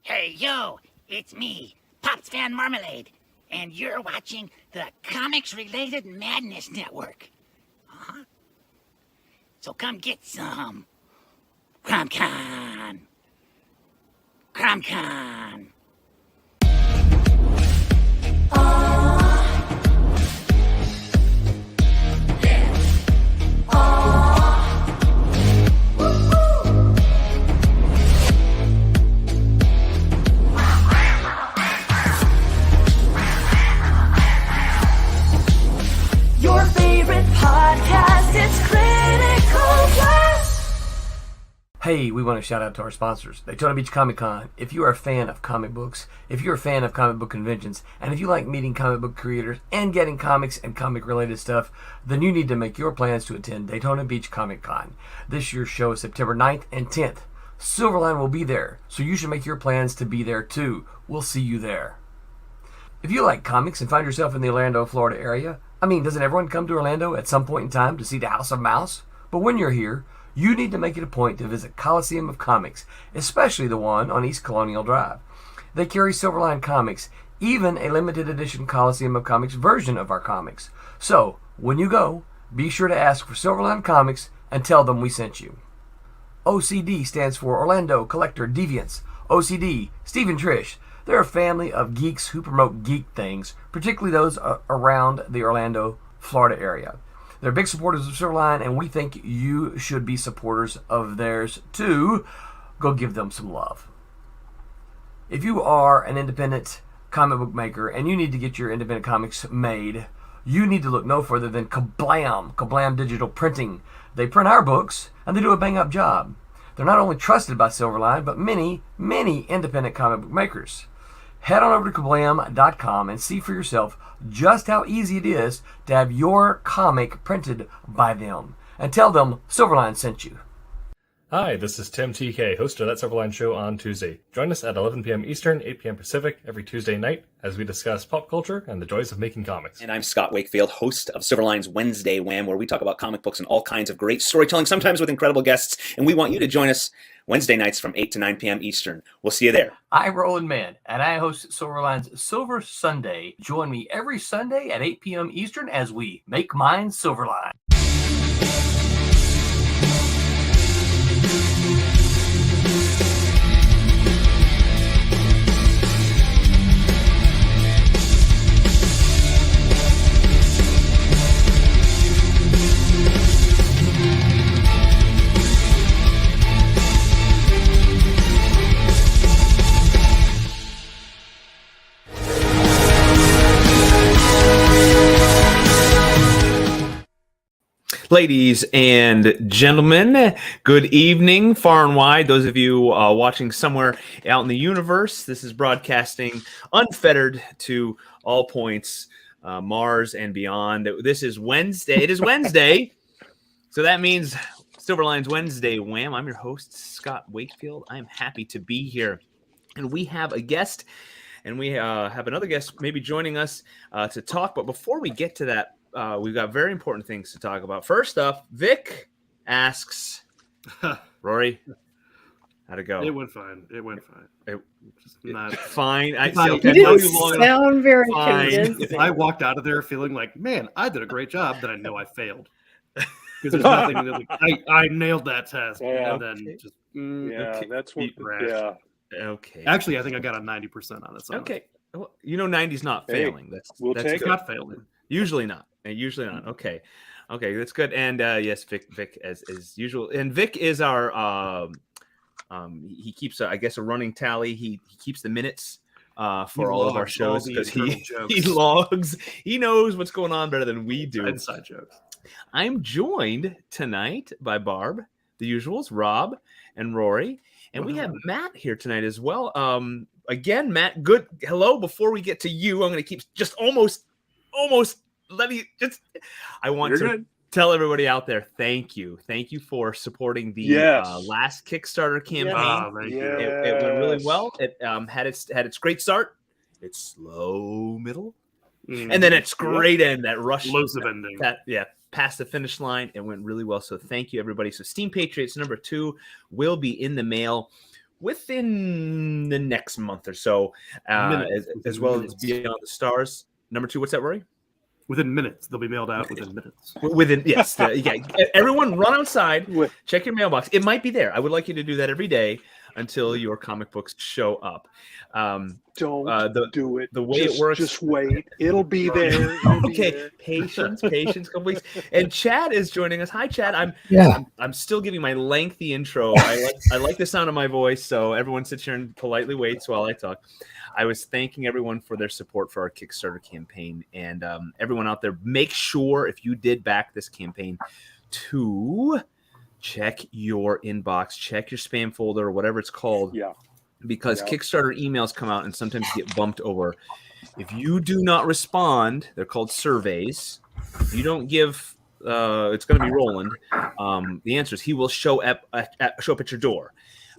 Hey, yo, it's me, Pops Van Marmalade, and you're watching the Comics-Related Madness Network. Uh-huh. So come get some. CromCon. CromCon. Your favorite podcast, it's Critical Blast. Hey, we want to shout out to our sponsors, Daytona Beach Comic Con. If you are a fan of comic books, if you're a fan of comic book conventions, and if you like meeting comic book creators and getting comics and comic-related stuff, then you need to make your plans to attend Daytona Beach Comic Con. This year's show is September 9th and 10th. Silverline will be there, so you should make your plans to be there too. We'll see you there. If you like comics and find yourself in the Orlando, Florida area, doesn't everyone come to Orlando at some point in time to see the House of Mouse? But when you're here, you need to make it a point to visit Coliseum of Comics, especially the one on East Colonial Drive. They carry Silverline comics, even a limited edition Coliseum of Comics version of our comics. So, when you go, be sure to ask for Silverline Comics and tell them we sent you. OCD stands for Orlando Collector Deviants. OCD, Steve and Trish. They're a family of geeks who promote geek things, particularly those around the Orlando, Florida area. They're big supporters of Silverline, and we think you should be supporters of theirs too. Go give them some love. If you are an independent comic book maker and you need to get your independent comics made, you need to look no further than Kablam Digital Printing. They print our books, and they do a bang-up job. They're not only trusted by Silverline, but many, many independent comic book makers. Head on over to kablam.com and see for yourself just how easy it is to have your comic printed by them. And tell them Silverline sent you. Hi, this is Tim TK, host of That Silverline Show on Tuesday. Join us at 11 p.m. Eastern, 8 p.m. Pacific every Tuesday night as we discuss pop culture and the joys of making comics. And I'm Scott Wakefield, host of Silverline's Wednesday Wham, where we talk about comic books and all kinds of great storytelling, sometimes with incredible guests. And we want you to join us Wednesday nights from 8 to 9 p.m. Eastern. We'll see you there. I'm Roland Mann, and I host Silverline's Silver Sunday. Join me every Sunday at 8 p.m. Eastern as we make mine Silverline. Ladies and gentlemen, good evening, far and wide. Those of you watching somewhere out in the universe, this is broadcasting unfettered to all points, Mars and beyond. This is Wednesday. It is Wednesday, so that means Silverline's Wednesday Wham. I'm your host, Scott Wakefield. I'm happy to be here, and we have a guest, and we have another guest maybe joining us to talk. But before we get to that, we've got very important things to talk about. First up, Vic asks, Rory, how'd it go? It went fine. Just not fine. You didn't sound very convincing. If I walked out of there feeling like, man, I did a great job, then I know I failed. Because there's nothing like, I nailed that test. Yeah. And then just Yeah, that's what. crashed. Yeah, Okay. Actually, I think I got a 90% on it. So Okay. Well, 90's not Hey, failing. That's we'll that's take it's good. not failing. Usually not. Usually not. Okay, that's good. And yes, Vic as usual. And Vic is our he keeps I guess a running tally. He keeps the minutes for all of our shows because he logs. He knows what's going on better than we do. Inside jokes. I'm joined tonight by Barb, the usuals, Rob, and Rory, and we have Matt here tonight as well. Again, Matt, good. Hello. Before we get to you, I'm going to keep just almost. I want to tell everybody out there, thank you for supporting the last Kickstarter campaign. It went really well. It had its great start, its slow middle, and then its great end. That rush, explosive ending. Past the finish line. It went really well. So thank you, everybody. So Steam Patriots number 2 will be in the mail within the next month or so, as well as Beyond the Stars. Number 2, what's that, Rory? Within minutes. They'll be mailed out within minutes. Within, yes. Yeah. Everyone run outside, check your mailbox. It might be there. I would like you to do that every day until your comic books show up. Don't do it. The way it works. Just wait. It'll be there. Patience, couple weeks. And Chad is joining us. Hi, Chad. I'm still giving my lengthy intro. I like the sound of my voice, so everyone sits here and politely waits while I talk. I was thanking everyone for their support for our Kickstarter campaign, and everyone out there, make sure if you did back this campaign to check your inbox, check your spam folder, or whatever it's called. Yeah. Because Kickstarter emails come out and sometimes get bumped over. If you do not respond, they're called surveys. If you don't give, it's going to be Roland. The answers, he will show up at your door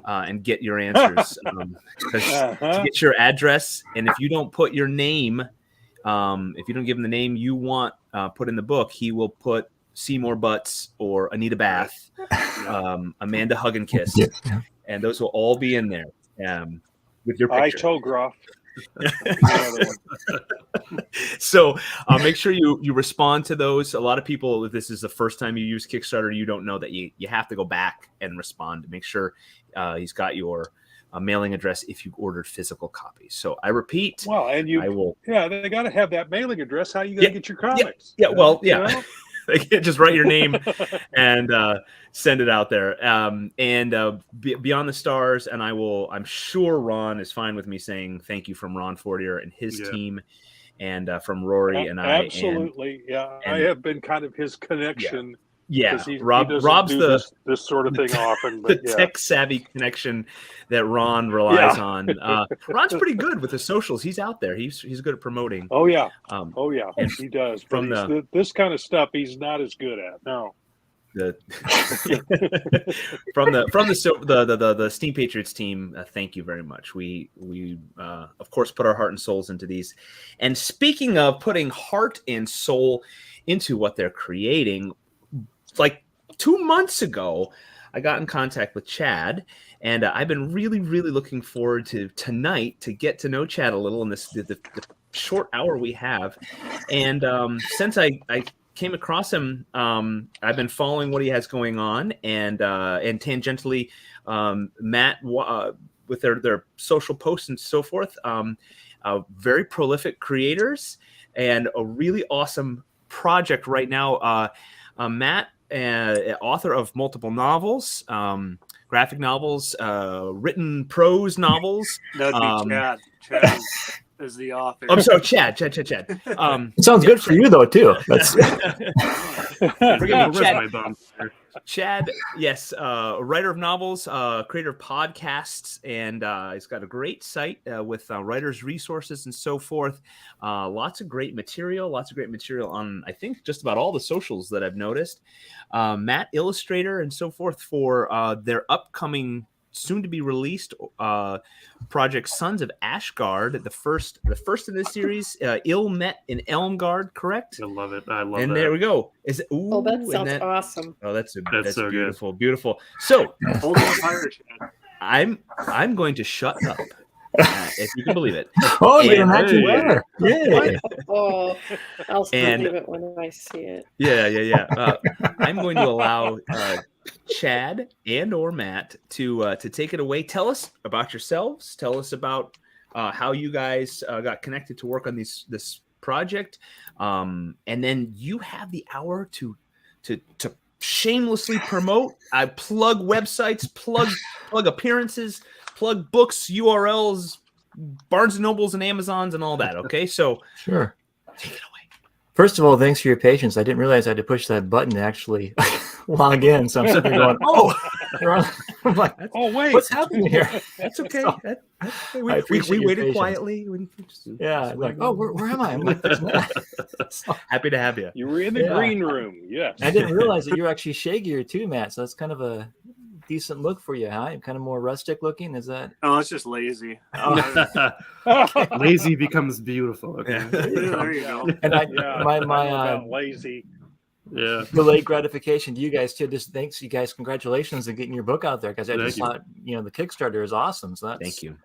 and get your answers. To get your address, and if you don't put your name, if you don't give him the name you want put in the book, he will put Seymour Butts or Anita Bath, Amanda Hug and Kiss, and those will all be in there. With your picture. Autograph. So make sure you respond to those. A lot of people, if this is the first time you use Kickstarter, you don't know that you have to go back and respond to make sure he's got your mailing address if you ordered physical copies. So I repeat, well, and I will. Yeah, they got to have that mailing address. How are you going to get your comics? Yeah. Well, yeah. You know? They can just write your name and send it out there. Beyond the Stars, and I'm sure Ron is fine with me saying thank you from Ron Fortier and his team, and from Rory and I. Absolutely, I have been kind of his connection. Yeah, he Rob's this sort of thing often. But the tech savvy connection that Ron relies on. Ron's pretty good with the socials. He's out there. He's good at promoting. Oh yeah, he does. From this kind of stuff, he's not as good at. No. From the Steam Patriots team, thank you very much. We of course put our heart and souls into these. And speaking of putting heart and soul into what they're creating, like 2 months ago, I got in contact with Chad, and I've been really, really looking forward to tonight to get to know Chad a little in the short hour we have. And since I came across him, I've been following what he has going on, and tangentially, Matt with their social posts and so forth. Very prolific creators and a really awesome project right now. Matt, author of multiple novels, graphic novels, written prose novels. That'd be Chad. Chad is the author. I'm sorry, Chad. It sounds good for you though too. That's Chad, yes, writer of novels, creator of podcasts, and he's got a great site with writers' resources and so forth. Lots of great material on, I think, just about all the socials that I've noticed. Matt, illustrator and so forth for their upcoming, soon-to-be released project Sons of Ashgard, the first in this series, Ill Met in Elmgard, correct? I love it. I love it. And there we go. Is it? Oh, that sounds awesome. Oh, that's so beautiful, beautiful. So, hold on fire, Chad. I'm going to shut up. If you can believe it. Oh, you're actually there. Yeah. Oh, I'll believe it when I see it. Yeah. I'm going to allow Chad and or Matt to take it away. Tell us about yourselves. Tell us about how you guys got connected to work on this project, and then you have the hour to shamelessly promote. I plug websites, plug appearances, plug books, URLs, Barnes and Nobles and Amazons and all that. Okay, so sure. Take it away. First of all, thanks for your patience. I didn't realize I had to push that button to actually log in. So I'm sitting there going, "Oh, I'm like, oh wait, what's happening here?" That's okay. So, we waited quietly. Yeah, like, oh, where am I? I'm like, so, happy to have you. You were in the green room. Yes. I didn't realize that you're actually shaggier too, Matt. So that's kind of a decent look for you, huh? Kind of more rustic looking. Is that? Oh, it's just lazy. Lazy becomes beautiful. Okay. There you go. And my lazy. Yeah. delayed gratification to you guys too. Just thanks, you guys. Congratulations on getting your book out there, because I just thought the Kickstarter is awesome. So that's Thank you.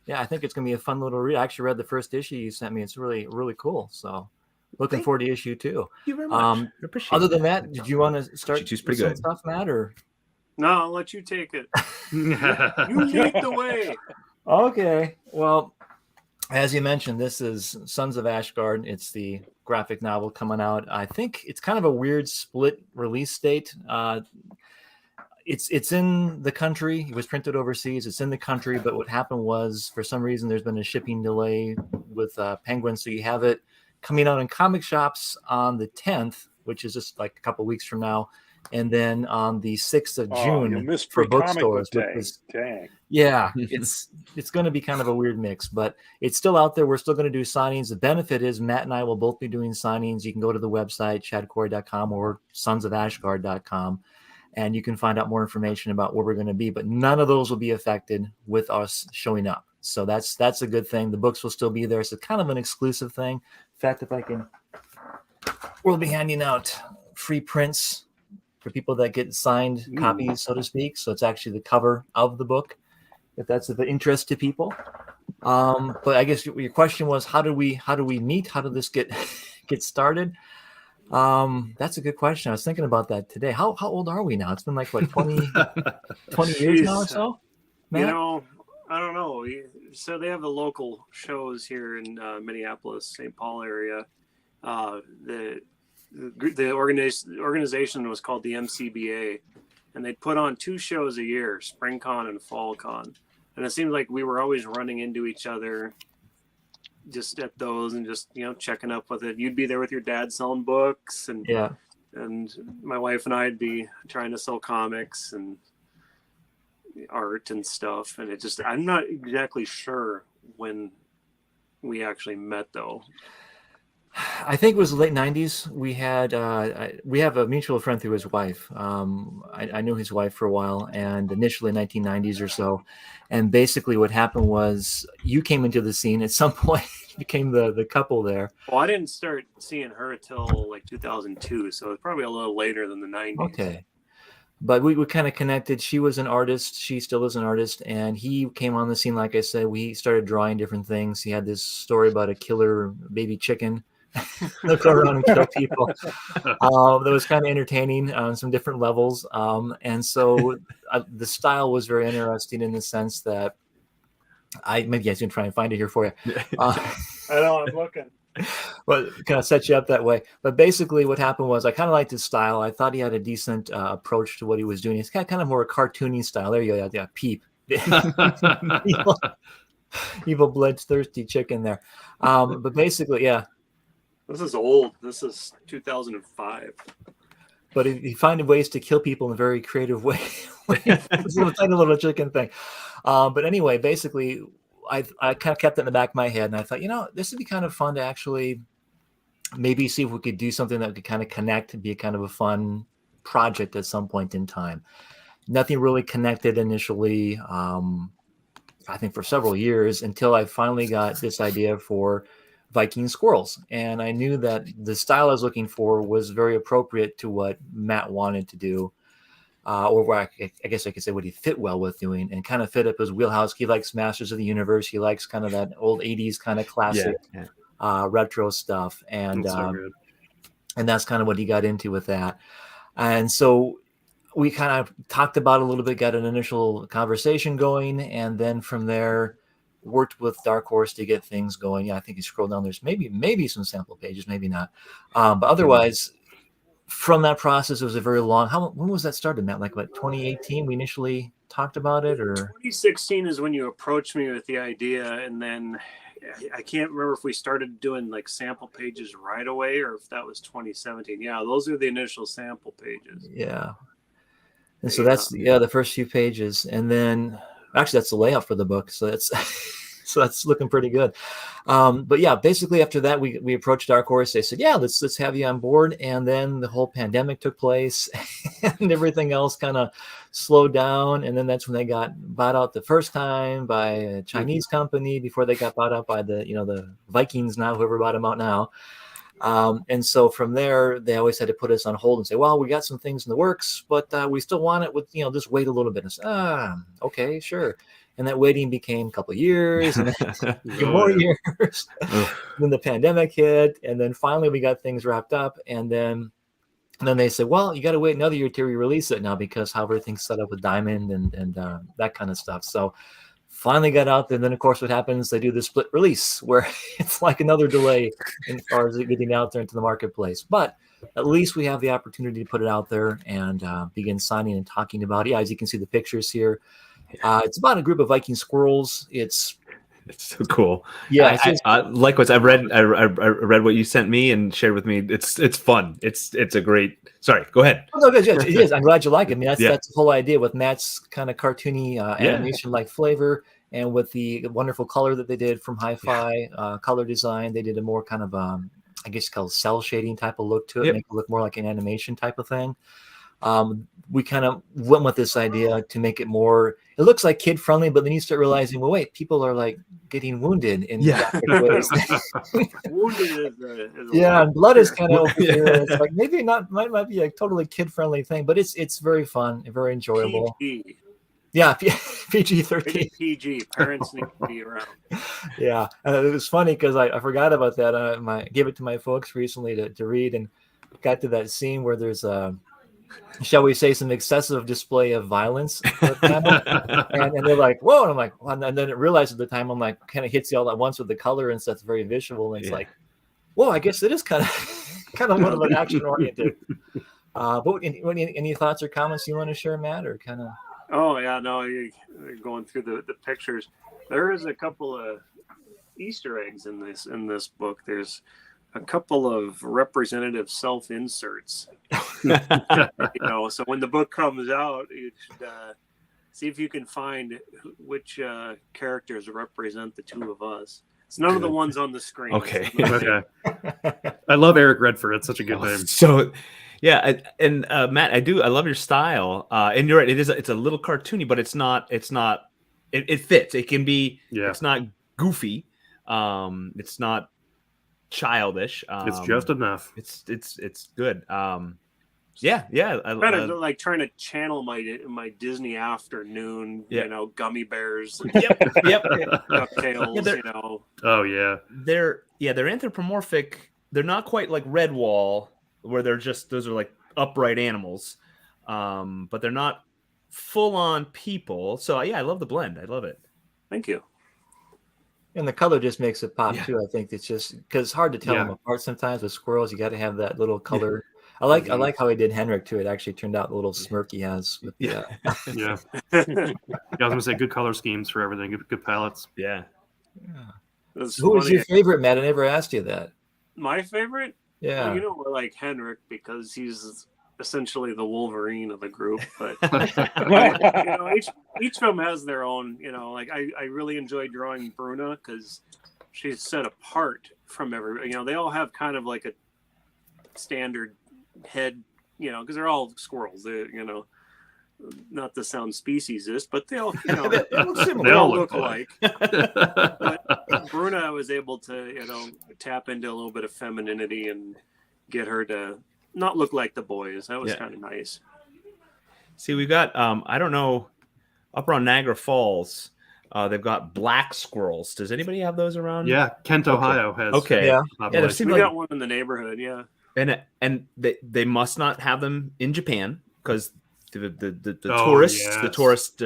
Yeah, I think it's gonna be a fun little read. I actually read the first issue you sent me. It's really really cool. So looking forward to issue 2. Thank you very much. Appreciate Other it. than that, did you want to start Issue 2's with pretty some good. stuff, Matt? Or No, I'll let you take it. You lead the way. okay, well, as you mentioned, this is Sons of Ashgard. It's the graphic novel coming out. I think it's kind of a weird split release date. It's in the country. It was printed overseas. It's in the country, but what happened was, for some reason, there's been a shipping delay with Penguin. So you have it coming out in comic shops on the 10th, which is just like a couple weeks from now, and then on the 6th of June for bookstores. Dang. Yeah, it's going to be kind of a weird mix, but it's still out there. We're still going to do signings. The benefit is Matt and I will both be doing signings. You can go to the website, chadcorrie.com or sonsofashgard.com, and you can find out more information about where we're going to be. But none of those will be affected with us showing up. So that's a good thing. The books will still be there. It's kind of an exclusive thing. In fact, if I can, we'll be handing out free prints for people that get signed copies, so to speak. So it's actually the cover of the book, if that's of interest to people. But I guess your question was, how do we meet? How did this get started? That's a good question. I was thinking about that today. How old are we now? It's been like what, 20 years now or so? Matt? You know, I don't know. So they have the local shows here in Minneapolis, St. Paul area. The organization was called the MCBA, and they'd put on 2 shows a year, SpringCon and FallCon. And it seemed like we were always running into each other just at those and just, checking up with it. You'd be there with your dad selling books, and my wife and I'd be trying to sell comics and art and stuff. And I'm not exactly sure when we actually met, though. I think it was the late 90s. We have a mutual friend through his wife. I knew his wife for a while, and initially 1990s or so. And basically what happened was you came into the scene at some point, became the couple there. Well, I didn't start seeing her till like 2002, so it's probably a little later than the 90s. Okay. But we kind of connected. She was an artist. She still is an artist. And he came on the scene, like I said. We started drawing different things. He had this story about a killer baby chicken that go around and kill people. That was kind of entertaining on some different levels. And so the style was very interesting in the sense that maybe I was going to try and find it here for you. I know, I'm looking. Well, kind of set you up that way. But basically what happened was I kind of liked his style. I thought he had a decent approach to what he was doing. He's kind of more a cartoony style. There you go. Yeah, Peep. Evil bloodthirsty chicken there. But basically, yeah. This is old. This is 2005. But he found ways to kill people in a very creative way. It's a tiny little chicken thing. But anyway, basically, I kind of kept it in the back of my head, and I thought, this would be kind of fun to actually maybe see if we could do something that could kind of connect and be a kind of a fun project at some point in time. Nothing really connected initially, I think for several years, until I finally got this idea for Viking squirrels. And I knew that the style I was looking for was very appropriate to what Matt wanted to do. Or where I guess I could say what he fit well with doing, and kind of fit up his wheelhouse. He likes Masters of the Universe. He likes kind of that old 80s kind of classic retro stuff. And and that's kind of what he got into with that. And so we kind of talked about it a little bit, got an initial conversation going, and then from there worked with Dark Horse to get things going. Yeah, I think you scroll down. There's maybe some sample pages, maybe not. But otherwise, from that process, it was a very long. When was that started, Matt? Like what, 2018? We initially talked about it, or 2016 is when you approached me with the idea, and then I can't remember if we started doing like sample pages right away or if that was 2017. Yeah, those are the initial sample pages. Yeah. And so that's the first few pages, and then actually that's the layout for the book. So that's looking pretty good. But yeah, basically after that, we approached Dark Horse. They said, yeah, let's have you on board. And then the whole pandemic took place and everything else kind of slowed down. And then that's when they got bought out the first time by a Chinese company before they got bought out by the Vikings now, whoever bought them out now. And so from there, they always had to put us on hold and say, well, we got some things in the works, but we still want it with, just wait a little bit. And say, okay, sure. And that waiting became a couple of years and then a few more years. Then the pandemic hit. And then finally we got things wrapped up. And then they said, well, you got to wait another year to re-release it now because how everything's set up with Diamond and that kind of stuff. So finally got out there. And then, of course, what happens, they do the split release where it's like another delay as far as it getting out there into the marketplace. But at least we have the opportunity to put it out there and begin signing and talking about it. Yeah, as you can see the pictures here. It's about a group of Viking squirrels. It's so cool. Yeah, likewise. I read what you sent me and shared with me. It's fun. It's a great. Sorry, go ahead. Oh, no, it is. I'm glad you like it. I mean, that's the whole idea with Matt's kind of cartoony animation-like flavor, and with the wonderful color that they did from Hi-Fi color design. They did a more kind of I guess called cell shading type of look to it, make it look more like an animation type of thing. We kind of went with this idea to make it more, it looks like kid friendly, but then you start realizing, well, wait, people are like getting wounded in graphic ways. Wounded is and blood is kind of over here. It's like maybe might be a totally kid friendly thing, but it's very fun and very enjoyable. PG. Yeah, PG-13. PG. Parents need to be around. Yeah, and it was funny because I forgot about that. I gave it to my folks recently to read, and got to that scene where there's shall we say, some excessive display of violence. And they're like, whoa. And I'm like, well, and then it realized at the time, I'm like, kind of hits you all at once with the color and stuff. It's very visual. And it's like, whoa, I guess it is kind of one of an action oriented. But any thoughts or comments you want to share, Matt, or kind of? Oh yeah, no, you're going through the pictures. There is a couple of Easter eggs in this book. There's a couple of representative self-inserts. So when the book comes out, you should see if you can find which characters represent the two of us. It's none of the ones on the screen. Okay. I love Eric Redford. It's such a good name. So, yeah, and Matt, I love your style. And you're right. It's a little cartoony, but it's not. It fits. It can be. Yeah. It's not goofy. It's not childish. It's just enough. It's good. I kind of like trying to channel my Disney afternoon, gummy bears, and DuckTales, Oh yeah. They're anthropomorphic. They're not quite like Redwall, where those are like upright animals. But they're not full on people. So I love the blend. I love it. Thank you. And the color just makes it pop too. I think it's just because it's hard to tell them apart sometimes with squirrels. You got to have that little color. I like how he did Henrik too. It actually turned out the little smirk he has. With I was gonna say good color schemes for everything. Good palettes. Yeah. Who was your favorite, Matt? I never asked you that. My favorite? Yeah. Well, we're like Henrik because he's essentially the Wolverine of the group, but each of them has their own. Like I really enjoy drawing Bruna because she's set apart from everybody. They all have kind of like a standard head, because they're all squirrels. They, not to sound speciesist, but they all, they all look alike. But Bruna was able to, tap into a little bit of femininity and get her to not look like the boys. That was kind of nice. See, we've got I don't know, up around Niagara Falls, they've got black squirrels. Does anybody have those around? Yeah, Kent, Ohio has. Okay, we got one in the neighborhood. Yeah, and they must not have them in Japan because the tourists,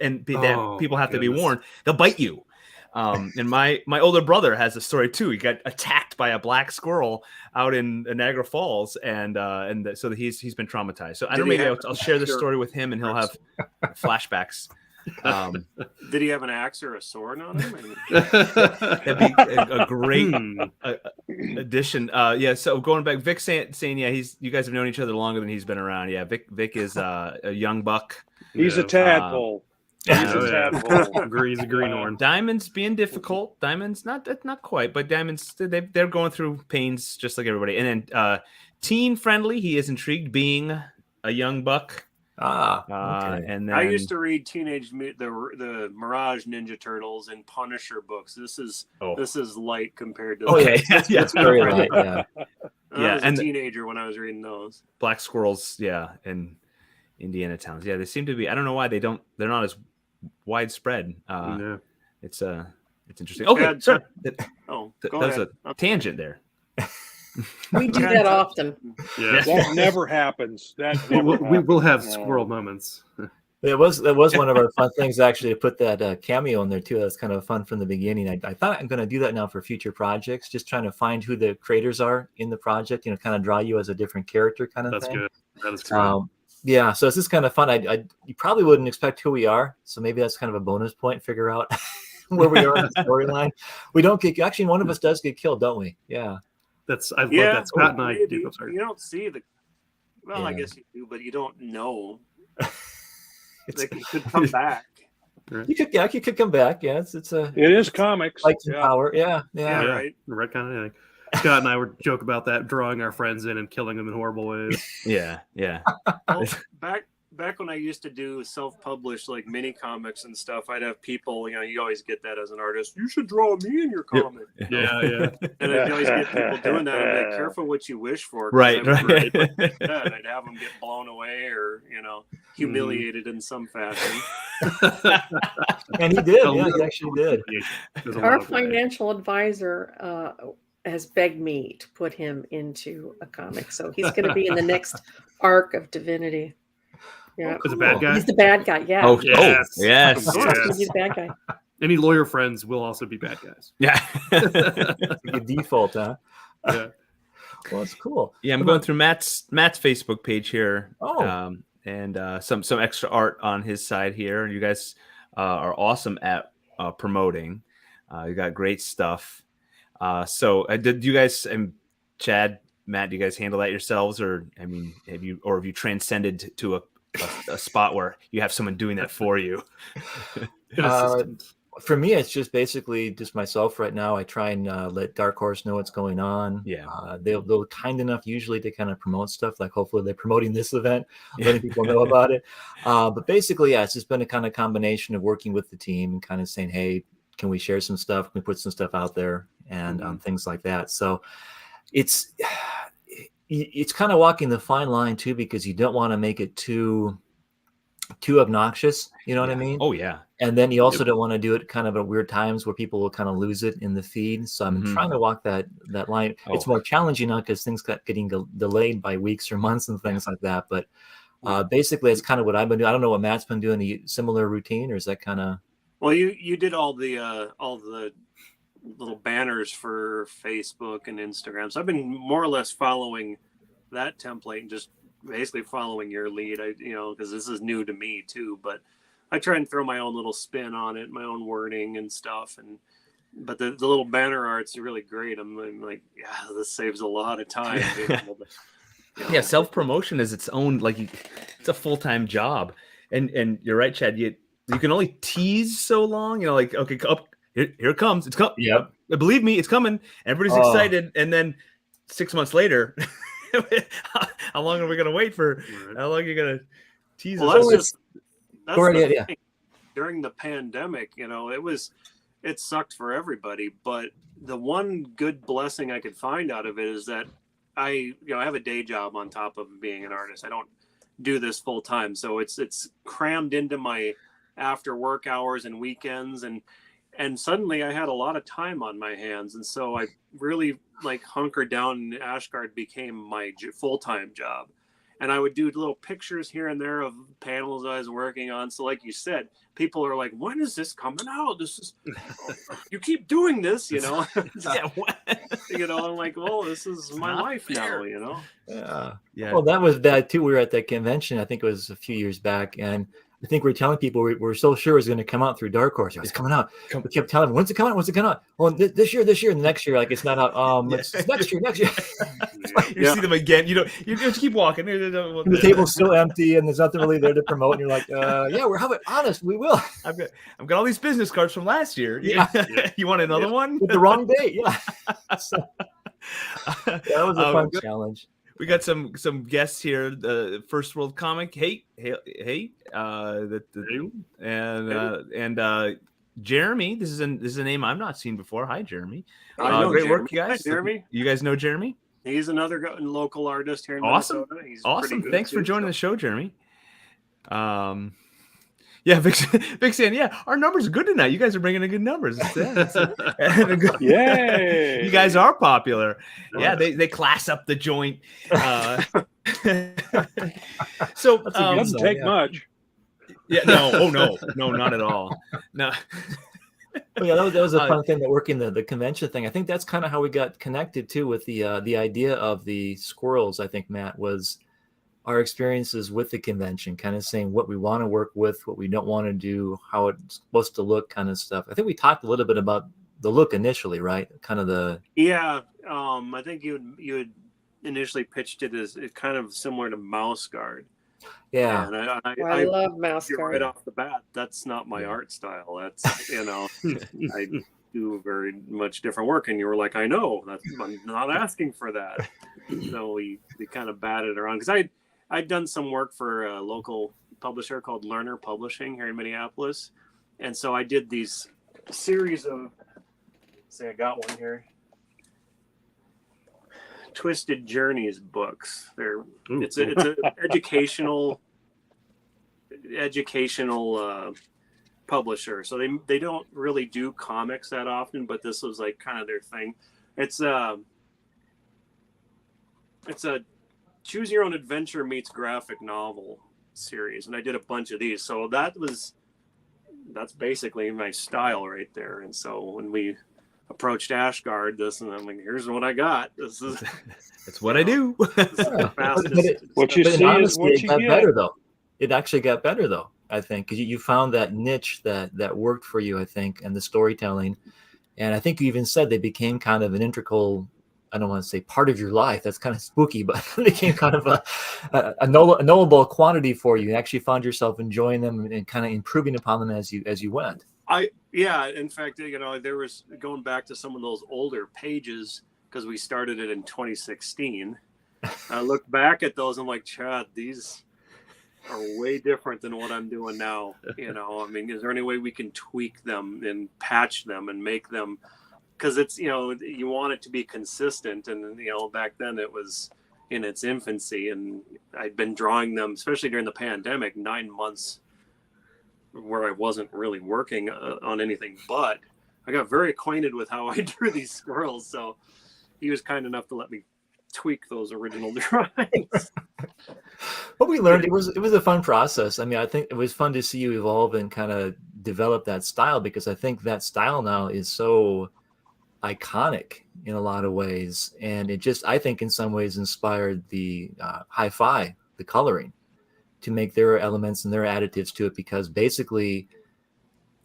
and people have to be warned. They'll bite you. And my older brother has a story too. He got attacked by a black squirrel out in Niagara Falls, and so he's been traumatized. So I don't know, maybe I'll share this story with him, and he'll have flashbacks. Did he have an axe or a sword on him? That'd be a great addition. So going back, Vic saying you guys have known each other longer than he's been around. Yeah, Vic is a young buck. He's a tadpole. He's a greenhorn. Diamond's being difficult. Diamond's not quite, but Diamond's they're going through pains just like everybody. And then teen friendly. He is intrigued being a young buck. Okay. And then I used to read the Mirage Ninja Turtles and Punisher books. This is light compared to okay, It's very light, yeah. I was a teenager when I was reading those. Black Squirrels, and Indiana Towns. Yeah, they seem to be. I don't know why they're not as widespread. It's interesting. Okay, sorry. That was a tangent there. We do that often. Yeah. That never happens. We will have squirrel moments. That was one of our fun things actually to put that cameo in there too. That's kind of fun from the beginning. I thought I'm going to do that now for future projects, just trying to find who the creators are in the project, kind of draw you as a different character kind of thing. That is good. Yeah, so this is kind of fun. You probably wouldn't expect who we are, so maybe that's kind of a bonus point. Figure out where we are in the storyline. We don't get actually one of us does get killed, don't we? Yeah. I love that. Scott and I do. You don't see I guess you do, but you don't know. They could come back. You could come back. Yeah, it is comics. Like power. Yeah. Right. The right kind of thing. Scott and I would joke about that, drawing our friends in and killing them in horrible ways. Yeah. Well, back when I used to do self-published like mini comics and stuff, I'd have people, you always get that as an artist. You should draw me in your comic. Yeah. And I'd always get people doing that. I'm like, careful what you wish for. Right. I'd have them get blown away or humiliated in some fashion. And he did. Yeah, he actually did. Our financial advisor has begged me to put him into a comic, so he's going to be in the next arc of Divinity. Yeah, He's a bad guy. He's the bad guy. Yeah. Oh yes. He's the bad guy. Any lawyer friends will also be bad guys. Yeah. The default, huh? Yeah. Well, it's cool. Yeah, I'm going through Matt's Facebook page here. Oh. And some extra art on his side here. You guys are awesome at promoting. You got great stuff. So did you guys and Chad, Matt, do you guys handle that yourselves, or have you transcended to a spot where you have someone doing that for you? For me, it's just basically just myself right now. I try and let Dark Horse know what's going on. Yeah. They're kind enough usually to kind of promote stuff. Like hopefully they're promoting this event, letting people know about it. But basically, it's just been a kind of combination of working with the team and kind of saying, hey, can we share some stuff? Can we put some stuff out there and things like that? So it's kind of walking the fine line too, because you don't want to make it too obnoxious. You know what I mean? Oh yeah. And then you also don't want to do it kind of at weird times where people will kind of lose it in the feed. So I'm trying to walk that line. It's more challenging now because things getting delayed by weeks or months and things like that. But basically, it's kind of what I've been doing. I don't know what Matt's been doing. A similar routine, or is that kind of? Well, you did all the little banners for Facebook and Instagram. So I've been more or less following that template and just basically following your lead. Because this is new to me too, but I try and throw my own little spin on it, my own wording and stuff. But the little banner art's really great. I'm like, yeah, this saves a lot of time. Yeah, self-promotion is its own, it's a full-time job. And you're right, Chad, you can only tease so long, okay, here it comes. It's coming. Yep. Believe me, it's coming. Everybody's excited. And then 6 months later, how long are we going to wait for? How long are you going to tease us? That's the thing. During the pandemic, it sucked for everybody. But the one good blessing I could find out of it is that I have a day job on top of being an artist. I don't do this full time. So it's crammed into my after work hours and weekends. And suddenly I had a lot of time on my hands. And so I really hunkered down, and Ashgard became my full-time job. And I would do little pictures here and there of panels I was working on. So like you said, people are like, when is this coming out? You keep doing this, Yeah. I'm like, well, this is my life now, Yeah. Well, that was bad too. We were at that convention, I think it was a few years back, and I think we're telling people we're so sure it's going to come out through Dark Horse. It's coming out. We kept telling them, when's it coming out? When's it coming out? Well, this year, and the next year, it's not out. It's next year. You see them again. You just keep walking. The table's still empty, and there's nothing really there to promote. And you're like, we're having honest. We will. I've got all these business cards from last year. Yeah. You want another one with the wrong date? Yeah. So, that was a fun challenge. We got some guests here. The First World Comic. Hey. And Jeremy. This is a name I've not seen before. Hi, Jeremy. I know great Jeremy. work, you guys. Hi, Jeremy. You guys know Jeremy? He's another local artist here in Awesome. Minnesota. He's Awesome. pretty good Thanks for too, joining so. the show, Jeremy. Yeah, Vic saying, yeah, our numbers are good tonight. You guys are bringing in good numbers. Yay! You guys are popular. Yeah, they class up the joint. So Doesn't take much. Yeah, no, not at all. No. Well, yeah, that was a fun thing, that working the convention thing. I think that's kind of how we got connected too with the idea of the squirrels. I think, Matt, was our experiences with the convention, kind of saying what we want to work with, what we don't want to do, how it's supposed to look, kind of stuff. I think we talked a little bit about the look initially, right? Kind of the I think you had initially pitched it as kind of similar to Mouse Guard. Yeah, and I love Mouse Guard. Right off the bat, that's not my art style. That's I do very much different work, and you were like, I know, I'm not asking for that. So we kind of batted around, because I'd done some work for a local publisher called Learner Publishing here in Minneapolis, and so I did these series of, I got one here, Twisted Journeys books. It's an educational publisher, so they don't really do comics that often, but this was like kind of their thing. It's a choose your own adventure meets graphic novel series, and I did a bunch of these, so that's basically my style right there. And so when we approached Ashgard, and I'm like, here's what I got. This is it's what I do. What you see is what you got get. better though. It actually got better though, I think, because you found that niche that worked for you, I think, and the storytelling. And I think you even said they became kind of an integral, I don't want to say part of your life. That's kind of spooky, but they became kind of a knowable quantity for you. You actually found yourself enjoying them and kind of improving upon them as you went. In fact, there was, going back to some of those older pages, because we started it in 2016. I look back at those and I'm like, Chad, these are way different than what I'm doing now. I mean, is there any way we can tweak them and patch them and make them, because it's, you want it to be consistent, and back then it was in its infancy, and I'd been drawing them, especially during the pandemic, 9 months where I wasn't really working on anything, but I got very acquainted with how I drew these squirrels, so he was kind enough to let me tweak those original drawings. But we learned it was a fun process. I mean, I think it was fun to see you evolve and kind of develop that style, because I think that style now is so iconic in a lot of ways, and it just, I think, in some ways inspired the hi-fi, the coloring, to make their elements and their additives to it, because basically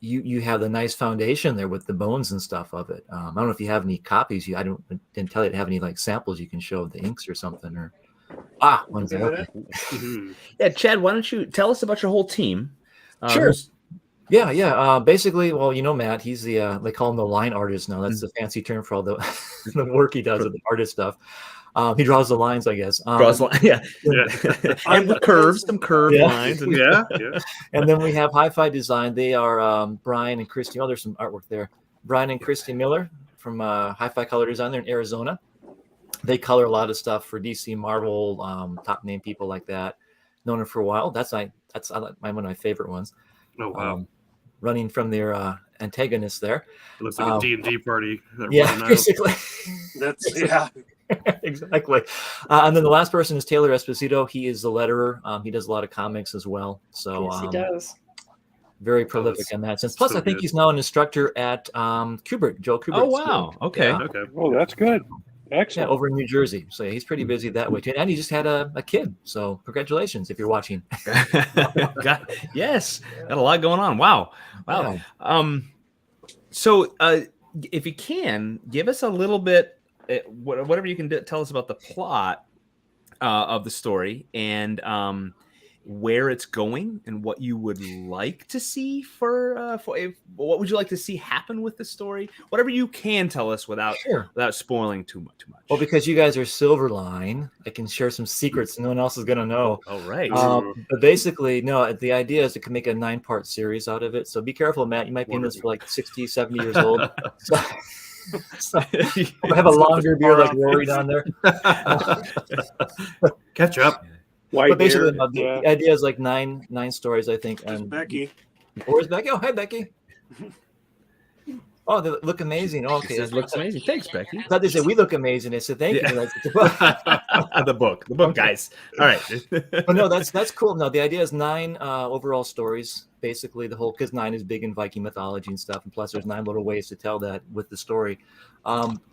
you have the nice foundation there with the bones and stuff of it. I don't know if you have any copies. Didn't tell you to have any like samples you can show of the inks or something, or one's there. Yeah, Chad, why don't you tell us about your whole team? Sure. Yeah. Basically, well, Matt, he's the they call him the line artist now. That's the fancy term for all the the work he does with the artist stuff. He draws the lines, I guess. Draws lines, yeah. And with curves, some curved lines. And Yeah. And then we have Hi-Fi Design. They are Brian and Christy. Oh, there's some artwork there. Brian and Christy Miller from Hi-Fi Color Design. They're in Arizona. They color a lot of stuff for DC, Marvel, top name people like that. Known them for a while. That's one of my favorite ones. Oh wow! Running from their antagonist there. It looks like a D&D party. Basically. That's Exactly. And then the last person is Taylor Esposito. He is the letterer. He does a lot of comics as well. So yes, he does. Very prolific in that sense. Plus, so I think good. he's now an instructor at Kubrick, Joe Kubrick. Oh, wow. School. Okay. Yeah. Okay. Oh, that's good. Excellent. Yeah, over in New Jersey. So he's pretty busy that way too. And he just had a kid. So congratulations if you're watching. Yes. Got a lot going on. Wow. Yeah. So if you can, give us a little bit, whatever you can tell us about the plot of the story, and where it's going and what you would like to see what would you like to see happen with the story? Whatever you can tell us without spoiling too much. Well, because you guys are Silverline, I can share some secrets no one else is going to know. All right. But basically, no, the idea is to make a 9-part series out of it. So be careful, Matt. You might be in this for like 60, 70 years old. So I have a longer beard like Rory down there. Catch up. But basically, the idea is like nine stories, I think. And Becky. Where's Becky? Oh, hi, Becky. Oh, they look amazing. Oh, okay, it looks amazing. Thanks, Becky. I thought they said we look amazing. I said thank you. The book, guys. All right. But no, that's cool. No, the idea is 9 overall stories. Basically, the whole, because 9 is big in Viking mythology and stuff, and plus there's 9 little ways to tell that with the story.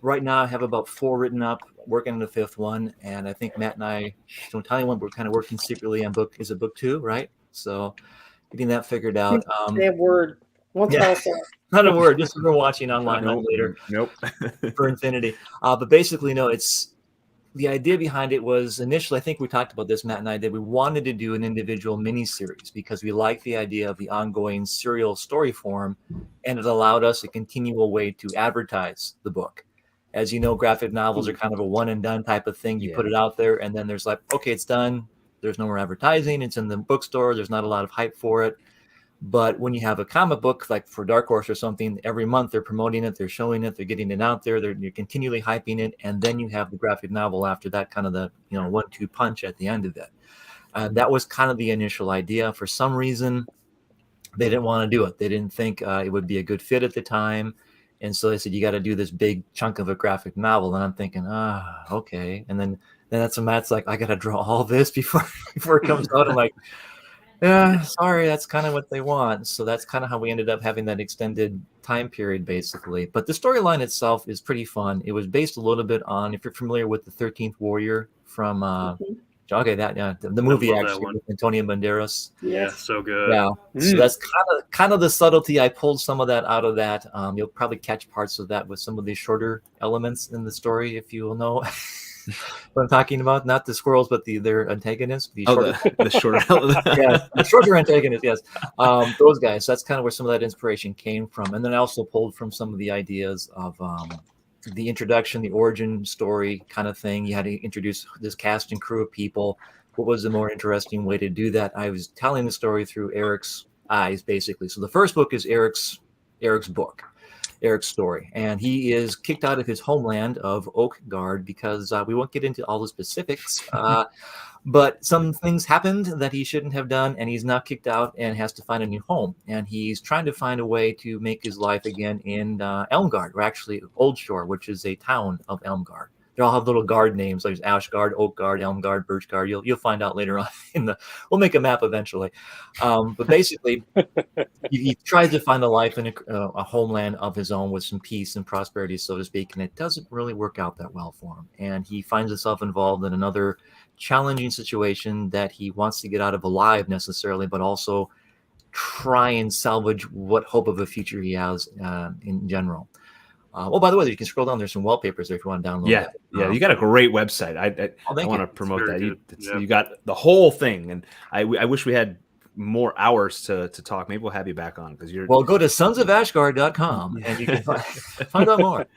Right now, I have about 4 written up, working on the 5th one, and I think Matt and I don't tell anyone, we're kind of working secretly on book 2, right? So getting that figured out. Say a word. Won't tell us that. Not a word. Just we're watching online later. Nope. For infinity. But basically, no. It's the idea behind it was initially. I think we talked about this, Matt and I did. We wanted to do an individual miniseries because we liked the idea of the ongoing serial story form, and it allowed us a continual way to advertise the book. As you know, graphic novels are kind of a one and done type of thing. You put it out there, and then there's like, okay, it's done. There's no more advertising. It's in the bookstore. There's not a lot of hype for it. But when you have a comic book, like for Dark Horse or something, every month they're promoting it, they're showing it, they're getting it out there, you're continually hyping it, and then you have the graphic novel after that, kind of the 1-2 punch at the end of it. That was kind of the initial idea. For some reason, they didn't want to do it. They didn't think it would be a good fit at the time, and so they said you got to do this big chunk of a graphic novel. And I'm thinking, okay. And then that's when Matt's like, I got to draw all this before it comes out. I'm like, yeah, sorry, that's kind of what they want. So that's kind of how we ended up having that extended time period, basically. But the storyline itself is pretty fun. It was based a little bit on, if you're familiar with the 13th Warrior from, the movie actually with Antonio Banderas. Yeah, so good. Yeah, so that's kind of the subtlety. I pulled some of that out of that. You'll probably catch parts of that with some of the shorter elements in the story, if you will know. What I'm talking about, not the squirrels, but their antagonists. The shorter, yeah, the shorter antagonists. Yes, those guys. That's kind of where some of that inspiration came from, and then I also pulled from some of the ideas of the introduction, the origin story kind of thing. You had to introduce this cast and crew of people. What was the more interesting way to do that? I was telling the story through Eric's eyes, basically. So the first book is Eric's book. Eric's story, and he is kicked out of his homeland of Oakgard because we won't get into all the specifics, but some things happened that he shouldn't have done, and he's now kicked out and has to find a new home, and he's trying to find a way to make his life again in Elmgard, or actually Old Shore, which is a town of Elmgard. They all have little guard names, like Ashgard, Oakgard, Elmgard, Birchgard. You'll find out later on we'll make a map eventually. But basically, he tries to find a life in a homeland of his own with some peace and prosperity, so to speak, and it doesn't really work out that well for him. And he finds himself involved in another challenging situation that he wants to get out of alive necessarily, but also try and salvage what hope of a future he has in general. By the way, you can scroll down. There's some wallpapers there if you want to download. Yeah, you got a great website. I want to promote that. You got the whole thing, and I wish we had more hours to talk. Maybe we'll have you back on because you're. Well, go to sonsofashgard.com and you can find out more.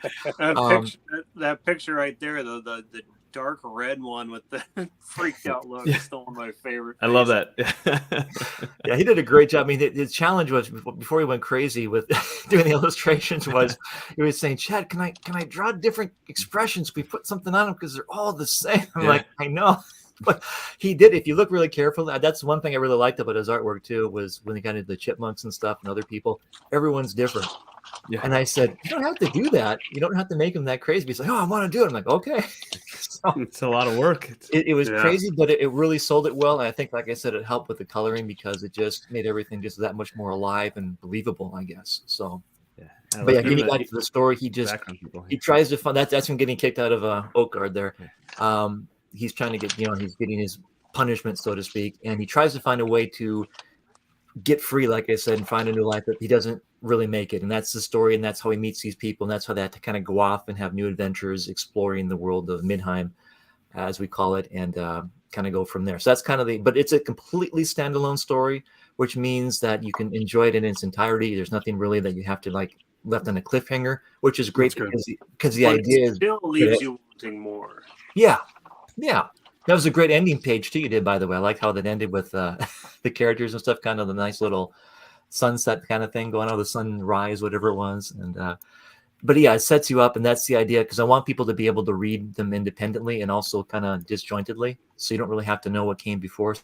That picture right there, the dark red one with the freaked out look, is still one of my favorite. I love that. Yeah, he did a great job. I mean, his challenge was before he went crazy with doing the illustrations was he was saying, "Chad, can I draw different expressions? We put something on them because they're all the same." I'm like, I know. But he did. If you look really carefully, that's one thing I really liked about his artwork too. Was when he got into the chipmunks and stuff and other people, everyone's different. Yeah. And I said, you don't have to do that. You don't have to make him that crazy. He's like, I want to do it. I'm like, okay. So it's a lot of work. It was crazy, but it really sold it well. And I think, like I said, it helped with the coloring because it just made everything just that much more alive and believable, I guess. So, but yeah, getting back to the story, he tries to find that's him getting kicked out of Oakgard there. He's trying to get, he's getting his punishment, so to speak, and he tries to find a way to get free, like I said, and find a new life, but he doesn't really make it. And that's the story, and that's how he meets these people, and that's how they have to kind of go off and have new adventures exploring the world of Midheim, as we call it, and kind kind of go from there. So that's kind of but it's a completely standalone story, which means that you can enjoy it in its entirety. There's nothing really that you have to like left on a cliffhanger, which is great because the idea is still leaves you wanting more. Yeah. That was a great ending page too. You did, by the way. I like how that ended with the characters and stuff, kind of the nice little sunset kind of thing going on, the sunrise, whatever it was. And but yeah, it sets you up, and that's the idea, because I want people to be able to read them independently and also kind of disjointedly, so you don't really have to know what came before.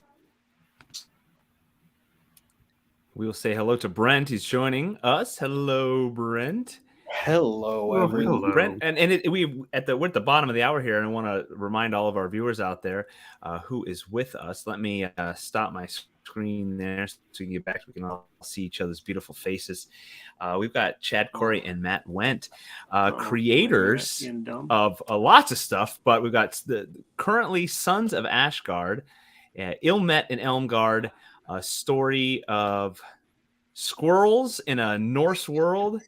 We will say hello to Brent. He's joining us. Hello, Brent. Hello, everyone. Hello. Brent, we're at the bottom of the hour here, and I want to remind all of our viewers out there who is with us. Let me stop my screen there so we can get back. We can all see each other's beautiful faces. We've got Chad, Corrie, and Matt Wendt, creators of lots of stuff, but we've got the currently Sons of Ashgard, Ilmet and Elmgard, a story of squirrels in a Norse world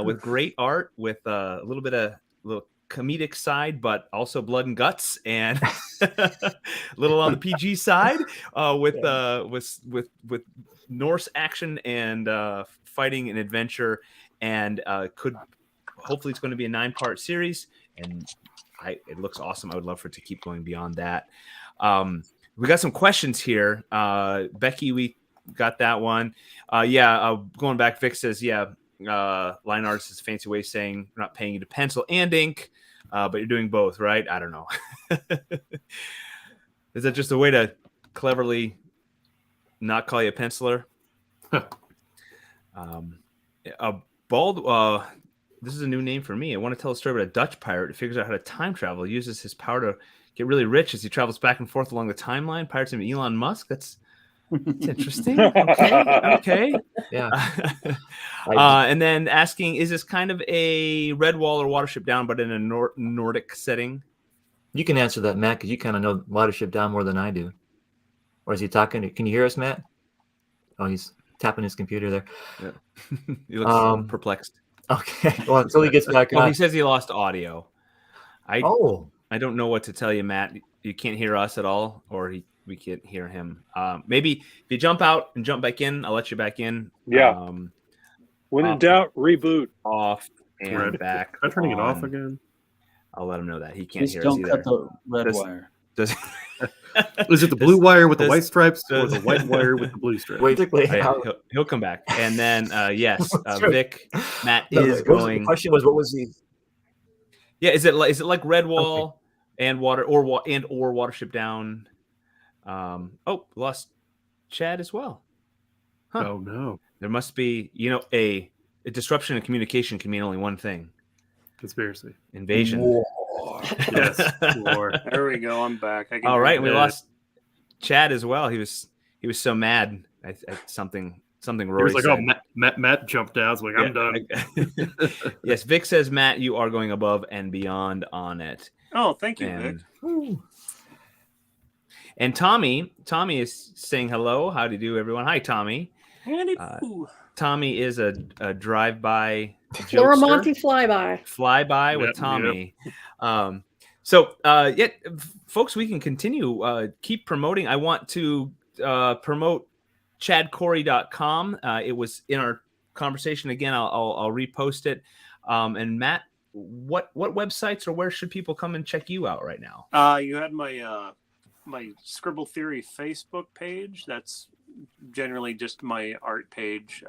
with great art, with a little comedic side, but also blood and guts, and a little on the PG side, with Norse action and fighting and adventure, and hopefully it's going to be a 9-part series, and it looks awesome. I would love for it to keep going beyond that. We got some questions here. Becky, we got that one. Going back, Vic says, line artist is a fancy way of saying we're not paying you to pencil and ink, but you're doing both, right? I don't know. Is that just a way to cleverly not call you a penciler? This is a new name for me. I want to tell a story about a Dutch pirate who figures out how to time travel. He uses his power to get really rich as he travels back and forth along the timeline. Pirates named Elon Musk. That's interesting. Okay. Yeah. And then asking, is this kind of a Red Wall or Watership Down, but in a Nordic setting? You can answer that, Matt, because you kind of know Watership Down more than I do. Or is he talking? Can you hear us, Matt? Oh, he's tapping his computer there. Yeah. He looks perplexed. Okay. Well, until he gets back on. He says he lost audio. I don't know what to tell you, Matt. You can't hear us at all, or we can't hear him. Maybe if you jump out and jump back in, I'll let you back in. Yeah. When in doubt, reboot. Off and back. I'm turning it off again. I'll let him know that he can't hear us don't either. cut the red wire. Is it the blue wire with the white stripes, or the white wire with the blue stripes? He'll come back, and then yes, Vic, Matt is going. The question was, what was the? Yeah, is it like Red Wall and Watership Down? Lost Chad as well. Huh. Oh no! There must be, a disruption in communication can mean only one thing: conspiracy, invasion. War. Yes, war. There we go. I'm back. All right, we lost Chad as well. He was so mad at something Rory said. He was like, "Oh, Matt jumped out." I was like, "I'm done." Yes, Vic says, Matt, you are going above and beyond on it. Oh, thank you, Vic. And Tommy is saying hello. How do you do, everyone? Hi, Tommy. Tommy is a drive-by Florimonte flyby with Tommy. Yep. Folks, we can continue. Keep promoting. I want to promote chadcorrie.com. It was in our conversation again. I'll repost it. And Matt, what websites or where should people come and check you out right now? You had my Scribble Theory Facebook page. That's generally just my art page.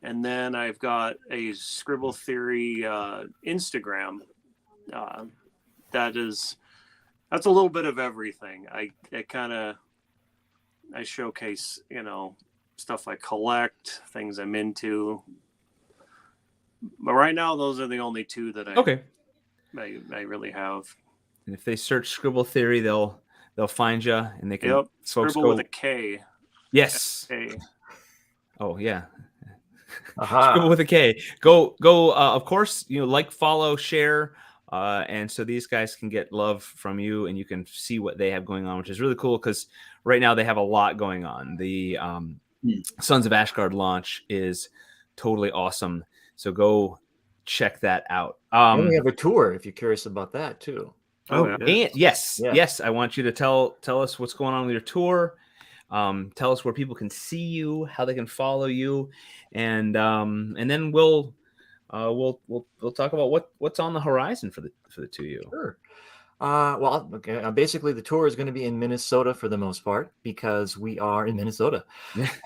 And then I've got a Scribble Theory Instagram. That's a little bit of everything. I showcase, stuff I collect, things I'm into. But right now, those are the only two that I really have. And if they search Scribble Theory, they'll find you, and they can. Yep. Scribble with a K. Yes. K. Oh yeah. Scribble with a K. Go. Of course, follow, share, and so these guys can get love from you, and you can see what they have going on, which is really cool because right now they have a lot going on. The Sons of Ashgard launch is totally awesome. So go check that out. We have a tour if you're curious about that too. Oh, And yeah. yes, I want you to tell us what's going on with your tour. Tell us where people can see you, how they can follow you, and then we'll talk about what's on the horizon for the two of you. Sure. Well, okay. Basically, the tour is going to be in Minnesota for the most part because we are in Minnesota,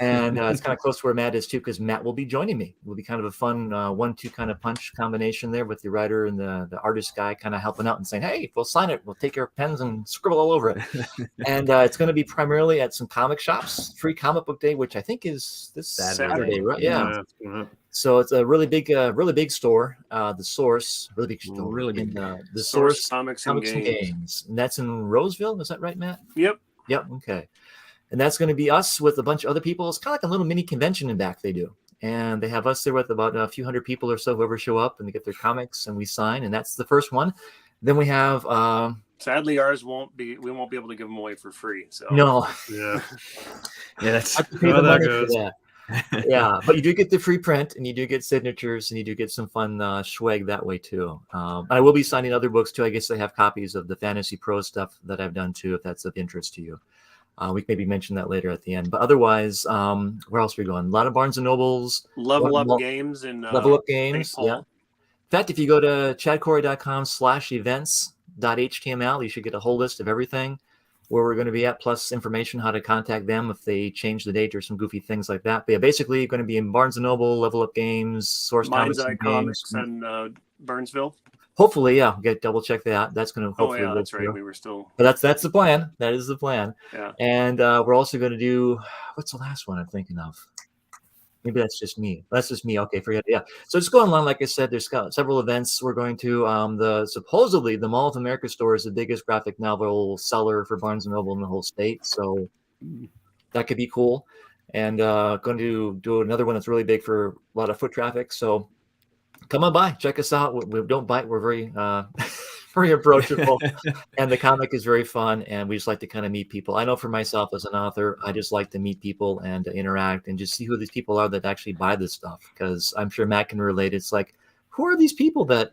and it's kind of close to where Matt is too. Because Matt will be joining me. It will be kind of a fun 1-2 kind of punch combination there with the writer and the artist guy kind of helping out and saying, "Hey, we'll sign it. We'll take your pens and scribble all over it." And it's going to be primarily at some comic shops. Free Comic Book Day, which I think is this Saturday, right? Yeah. So it's a really big store. The Source, really big store. Really big. The Source Comics and Games. And that's in Roseville. Is that right, Matt? Yep. Okay. And that's going to be us with a bunch of other people. It's kind of like a little mini convention in back they do. And they have us there with about a few hundred people or so, whoever show up, and they get their comics and we sign. And that's the first one. Then we have sadly ours won't be. We won't be able to give them away for free. So no. Yeah. That's I have to pay the money for that. Yeah, but you do get the free print, and you do get signatures, and you do get some fun swag that way too. I will be signing other books too. I guess I have copies of the Fantasy Pro stuff that I've done too, if that's of interest to you. We can maybe mention that later at the end. But otherwise, where else are we going? A lot of Barnes and Nobles, Level Up Games, and Level Up Games. Yeah. In fact, if you go to chadcorrie.com/events.html, you should get a whole list of everything where we're going to be at, plus information how to contact them if they change the date or some goofy things like that. But yeah, basically you're going to be in Barnes & Noble, Level Up Games, Source Mom's Times, Comics, and Burnsville. Hopefully, yeah, get double check that. That's going to hopefully. Oh yeah, that's right. Through. We were still. But that's the plan. That is the plan. Yeah. And we're also going to do, what's the last one I'm thinking of? Maybe that's just me. That's just me. Okay, forget it. Yeah. So just going along, like I said, there's several events we're going to. Supposedly the Mall of America store is the biggest graphic novel seller for Barnes and Noble in the whole state. So that could be cool. And going to do another one that's really big for a lot of foot traffic. So come on by, check us out. We don't bite. We're very very approachable, and the comic is very fun, and we just like to kind of meet people. I know for myself as an author, I just like to meet people and to interact and just see who these people are that actually buy this stuff, because I'm sure Matt can relate. It's like, who are these people that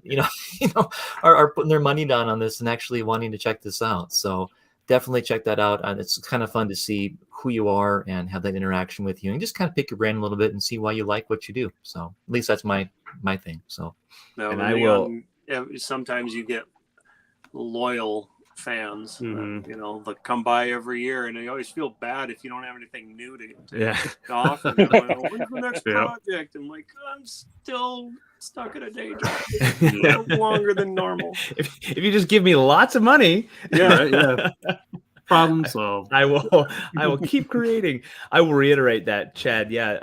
are putting their money down on this and actually wanting to check this out? So definitely check that out. And it's kind of fun to see who you are and have that interaction with you, and just kind of pick your brain a little bit and see why you like what you do. So at least that's my thing. So no, and I will. Sometimes you get loyal fans, that come by every year, and I always feel bad if you don't have anything new to offer. When's the next project? I'm like, I'm still stuck at a day job longer than normal. If you just give me lots of money, problem solved. I will keep creating. I will reiterate that, Chad. Yeah,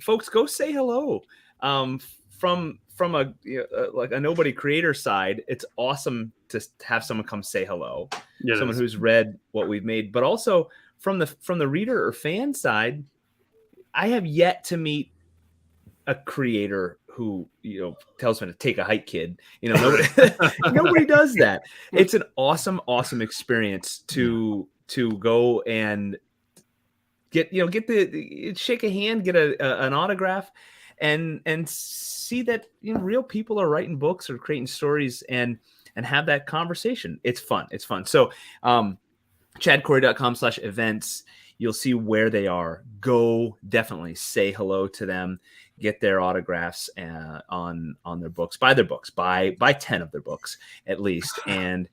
folks, go say hello. From a like a nobody creator side, it's awesome to have someone come say hello. Yeah, someone who's read what we've made, but also from the reader or fan side, I have yet to meet a creator who tells me to take a hike, kid. Nobody does that. It's an awesome experience to go and get shake a hand, get an autograph, and see that real people are writing books or creating stories and have that conversation. It's fun. So chadcorrie.com/events, you'll see where they are. Go definitely say hello to them, get their autographs on their books, buy their books, buy 10 of their books at least, and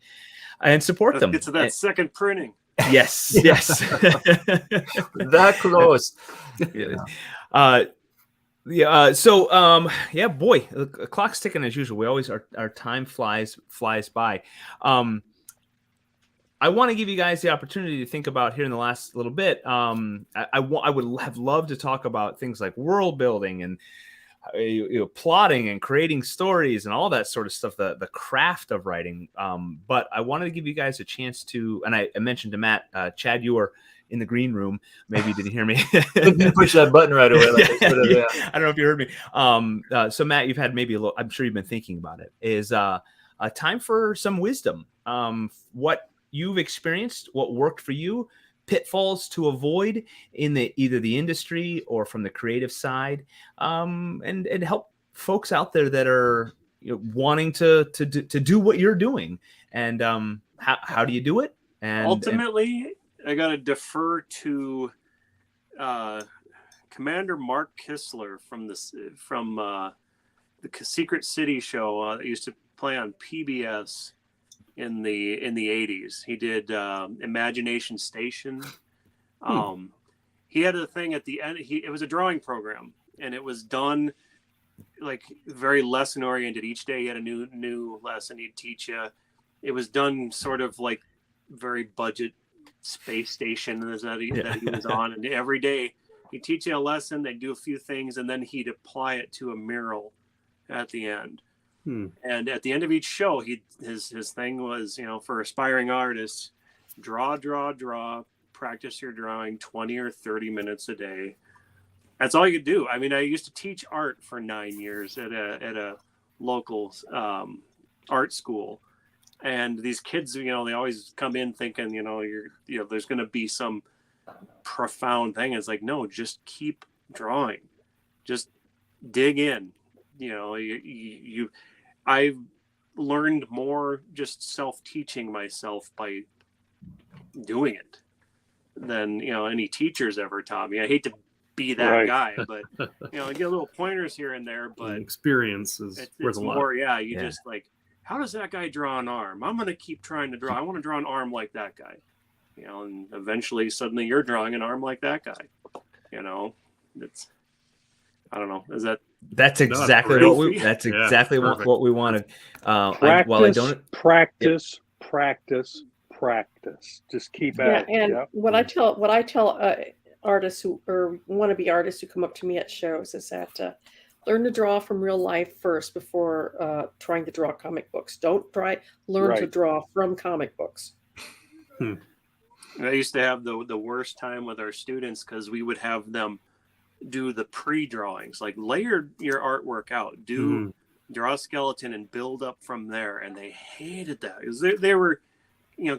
support them. Get to that second printing. Yes. That close. Boy, the clock's ticking as usual. We always our time flies by. I want to give you guys the opportunity to think about here in the last little bit. I would have loved to talk about things like world building and plotting and creating stories and all that sort of stuff, the craft of writing. But I wanted to give you guys a chance to, and I mentioned to Matt, Chad, you were in the green room. Maybe you didn't hear me. Didn't push that button right away. I don't know if you heard me. So Matt, you've had maybe a little, I'm sure you've been thinking about it, is a time for some wisdom. What you've experienced, what worked for you, pitfalls to avoid in either the industry or from the creative side, and help folks out there that are wanting to do what you're doing, and how do you do it? And ultimately, I got to defer to Commander Mark Kistler from the Secret City show that used to play on PBS in the 80s. He did Imagination Station. He had a thing at the end. It was a drawing program, and it was done like very lesson oriented. Each day he had a new lesson he'd teach you. It was done sort of like very budget space station that he was on, and every day he'd teach you a lesson. They'd do a few things, and then he'd apply it to a mural at the end. And at the end of each show, his thing was, for aspiring artists, draw, practice your drawing 20 or 30 minutes a day. That's all you could do. I mean, I used to teach art for 9 years at a local art school, and these kids, they always come in thinking, there's going to be some profound thing. It's like, no, just keep drawing, just dig in. I've learned more just self-teaching myself by doing it than any teachers ever taught me. I hate to be that guy, but I get little pointers here and there, but experience is worth a lot. More, just like, how does that guy draw an arm? I'm going to keep trying to draw. I want to draw an arm like that guy, and eventually suddenly you're drawing an arm like that guy. It's, I don't know. That's exactly what we wanted. Practice. Just keep at it. And what I tell artists who or wannabe artists who come up to me at shows is that learn to draw from real life first before trying to draw comic books. Don't learn to draw from comic books. I used to have the worst time with our students because we would have them do the pre-drawings, like layer your artwork out, draw a skeleton and build up from there. And they hated that because they were,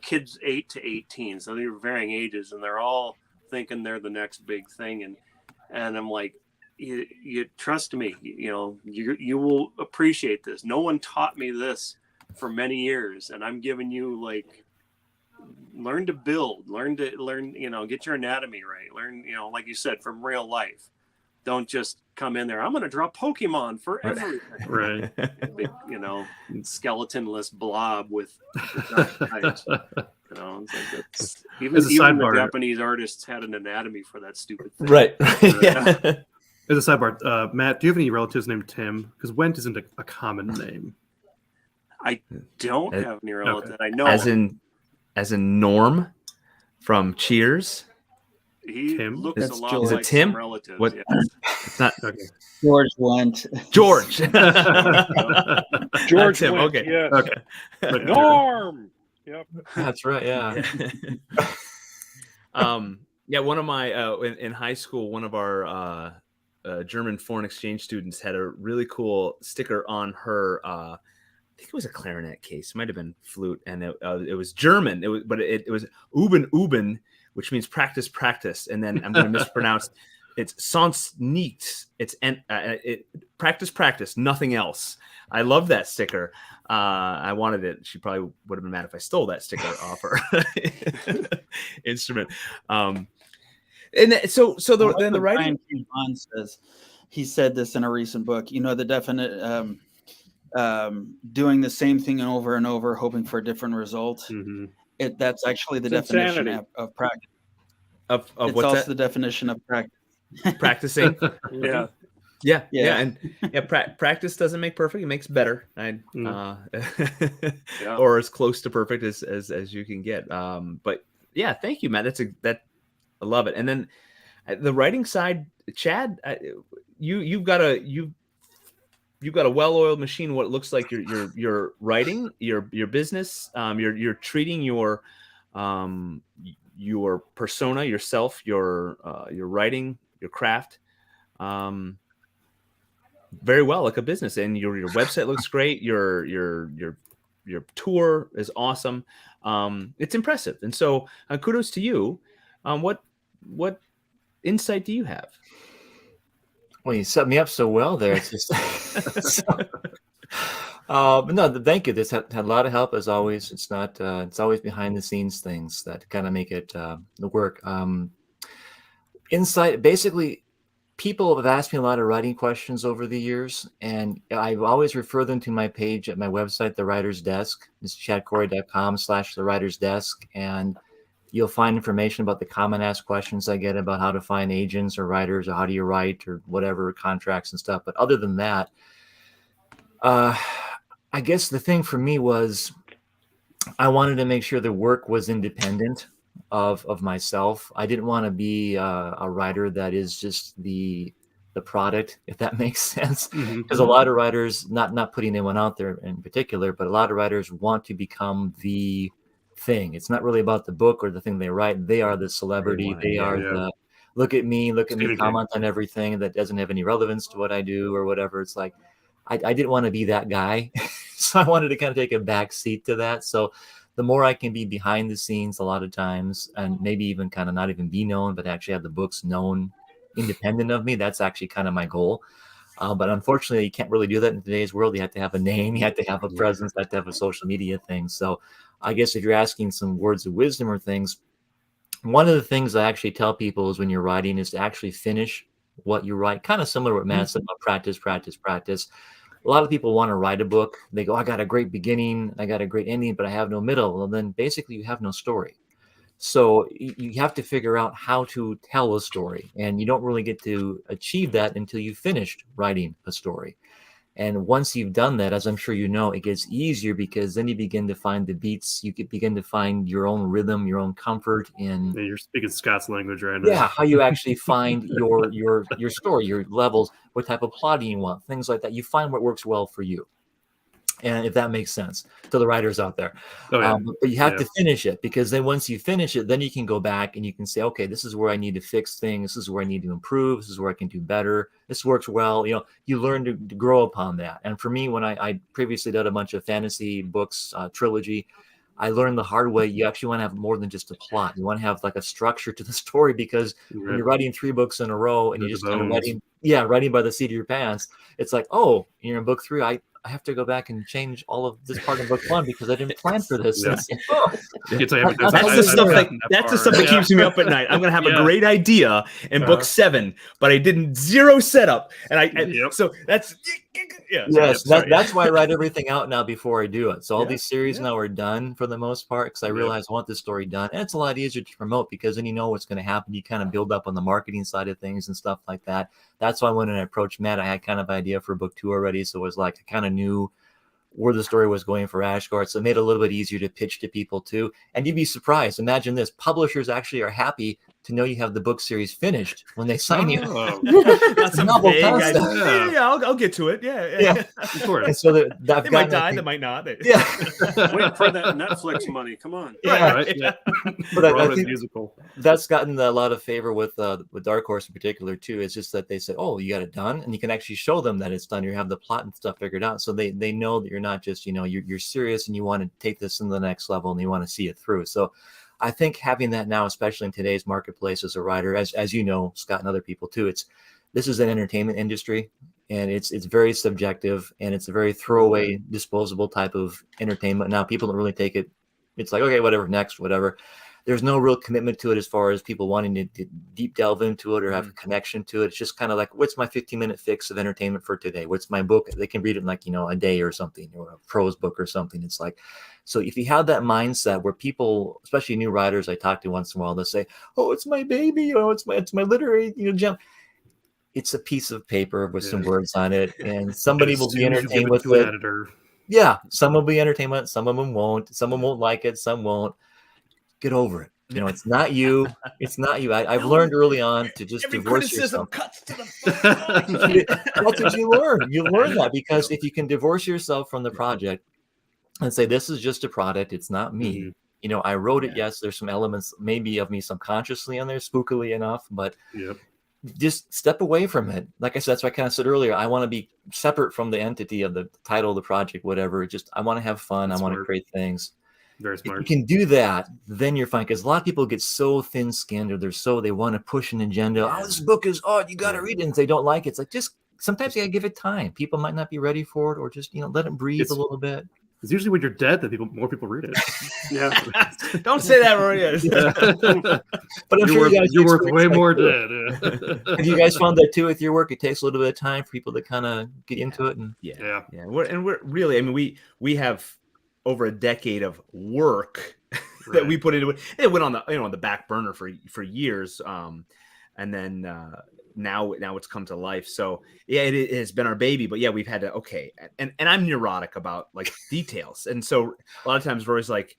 kids 8 to 18, so they were varying ages, and they're all thinking they're the next big thing. And I'm like, you trust me, you will appreciate this. No one taught me this for many years, and I'm giving you learn to build, learn, get your anatomy right. Learn, like you said, from real life. Don't just come in there. I'm going to draw Pokemon for everything. Right. Big, skeletonless blob with eyes. It's like even the Japanese artists had an anatomy for that stupid thing. Right. Yeah. As a sidebar, Matt, do you have any relatives named Tim? Because Wendt isn't a common name. I don't have any relatives. I know. As in Norm from Cheers. He looks That's a lot George. Is like it Tim? some relatives. What? Yeah. It's not. Okay. George Wendt. George. George Tim. Wendt, Okay. yes. Okay. Norm. Yep. That's right. Yeah. One of my in high school, one of our German foreign exchange students had a really cool sticker on her. I think it was a clarinet case, it might have been flute, and it was German. It was Üben, which means practice. And then I'm going to mispronounce. It's sonst nichts. It's practice, nothing else. I love that sticker. I wanted it. She probably would have been mad if I stole that sticker off her instrument. And so the writing. Brian Bond says, he said this in a recent book. The definite doing the same thing over and over, hoping for a different result. Mm-hmm. That's actually the It's definition insanity. of practice. Of It's what's also that? the definition of practice. Practicing. Yeah. Yeah. Practice doesn't make perfect; it makes better. Or as close to perfect as you can get. But yeah, thank you, Matt. I love it. And then the writing side, Chad, you've got a well-oiled machine. What it looks like you're writing your business. You're treating your persona, yourself, your writing, your craft, very well, like a business. And your website looks great. Your tour is awesome. It's impressive. And so kudos to you. What insight do you have? Well, you set me up so well there. It's just But no, thank you. This had a lot of help as always. It's not. It's always behind the scenes things that kind of make it work. Insight. Basically, people have asked me a lot of writing questions over the years, and I always refer them to my page at my website, The Writer's Desk. It's chadcorrie.com/The Writer's Desk, and you'll find information about the common asked questions I get about how to find agents or writers, or how do you write, or whatever, contracts and stuff. But other than that, I guess the thing for me was I wanted to make sure the work was independent of myself. I didn't want to be a writer that is just the product, if that makes sense. Because a lot of writers, not putting anyone out there in particular, but a lot of writers want to become the thing. It's not really about the book or the thing they write. They are the celebrity. They are the look at me, comment on everything that doesn't have any relevance to what I do or whatever. It's like I didn't want to be that guy. So I wanted to kind of take a back seat to that. So the more I can be behind the scenes a lot of times, and maybe even kind of not even be known, but actually have the books known independent of me, that's actually kind of my goal. But unfortunately, you can't really do that in today's world. You have to have a name, you have to have a presence, you have to have a social media thing. So I guess if you're asking some words of wisdom or things, one of the things I actually tell people is when you're writing is to actually finish what you write. Kind of similar to what Matt said about practice. A lot of people want to write a book. They go, I got a great beginning, I got a great ending, but I have no middle. Well, then basically you have no story. So you have to figure out how to tell a story. And you don't really get to achieve that until you've finished writing a story. And once you've done that, as I'm sure you know, it gets easier because then you begin to find the beats. You begin to find your own rhythm, your own comfort in. Yeah, you're speaking Scott's language right now. Yeah, how you actually find your story, your levels, what type of plotting you want, things like that. You find what works well for you. And if that makes sense to the writers out there. But you have to finish it, because then once you finish it, then you can go back and you can say, okay, this is where I need to fix things. This is where I need to improve. This is where I can do better. This works well. You know, you learn to grow upon that. And for me, when I previously did a bunch of fantasy books, trilogy, I learned the hard way. You actually want to have more than just a plot. You want to have like a structure to the story, because when you're writing 3 books in a row and you're just kind of writing by the seat of your pants, it's like, oh, you're in book 3. I have to go back and change all of this part of book 1 because I didn't plan for this. That's the stuff that keeps me up at night. I'm going to have a great idea in book 7, but I didn't zero setup. So that's, that's why I write everything out now before I do it. So all these series now are done for the most part, because I realize I want this story done. And it's a lot easier to promote because then you know what's going to happen. You kind of build up on the marketing side of things and stuff like that. That's why when I approached Matt, I had kind of idea for book 2 already. So it was like, I kind of knew where the story was going for Ashgard. So it made it a little bit easier to pitch to people too. And you'd be surprised. Imagine this. Publishers actually are happy to know you have the book series finished when they sign you. That's a novel concept. I'll get to it. Yeah. Of course. And so they might die, they might not. Wait for that Netflix money. Come on. But I think that's gotten a lot of favor with Dark Horse in particular too. It's just that they say, oh, you got it done, and you can actually show them that it's done. You have the plot and stuff figured out, so they know that you're not just, you're serious and you want to take this to the next level and you want to see it through. So I think having that now, especially in today's marketplace as a writer, as you know, Scott and other people too, this is an entertainment industry, and it's very subjective, and it's a very throwaway, disposable type of entertainment. Now people don't really take it. It's like, okay, whatever, next, whatever. There's no real commitment to it as far as people wanting to deep delve into it or have a connection to it. It's just kind of like, what's my 15-minute fix of entertainment for today? What's my book? They can read it in like, a day or something, or a prose book or something. It's like, so if you have that mindset where people, especially new writers I talk to once in a while, they'll say, oh, it's my baby, it's my literary, gem. It's a piece of paper with some words on it, and somebody will be entertained with it. Yeah, some will be entertained with it, some of them won't. Some of them won't like it, some won't. Get over it. It's not you. It's not you. I've learned early on to just divorce yourself. Cuts to the That's what you learn. You learn that, because if you can divorce yourself from the project and say, this is just a product, it's not me. I wrote it. Yes, there's some elements maybe of me subconsciously in there, spookily enough, but just step away from it. Like I said, that's what I kind of said earlier. I want to be separate from the entity of the title of the project, whatever. I want to have fun. I want to create things. Very smart. If you can do that, then you're fine. Because a lot of people get so thin-skinned, or they want to push an agenda. Oh, this book is, you got to read it. And if they don't like it, it's like, just sometimes you gotta give it time. People might not be ready for it, or just let it breathe a little bit. It's usually when you're dead that more people read it. Yeah. Don't say that, Rory. But I'm sure you're worth way more dead. dead. Have you guys found that too with your work? It takes a little bit of time for people to kind of get into it, and yeah. We're really, I mean, we have over a decade of work that we put into it. It went on the back burner for years, and then now it's come to life. So yeah, it has been our baby. But yeah, we've had to and I'm neurotic about like details, and so a lot of times Rory's like,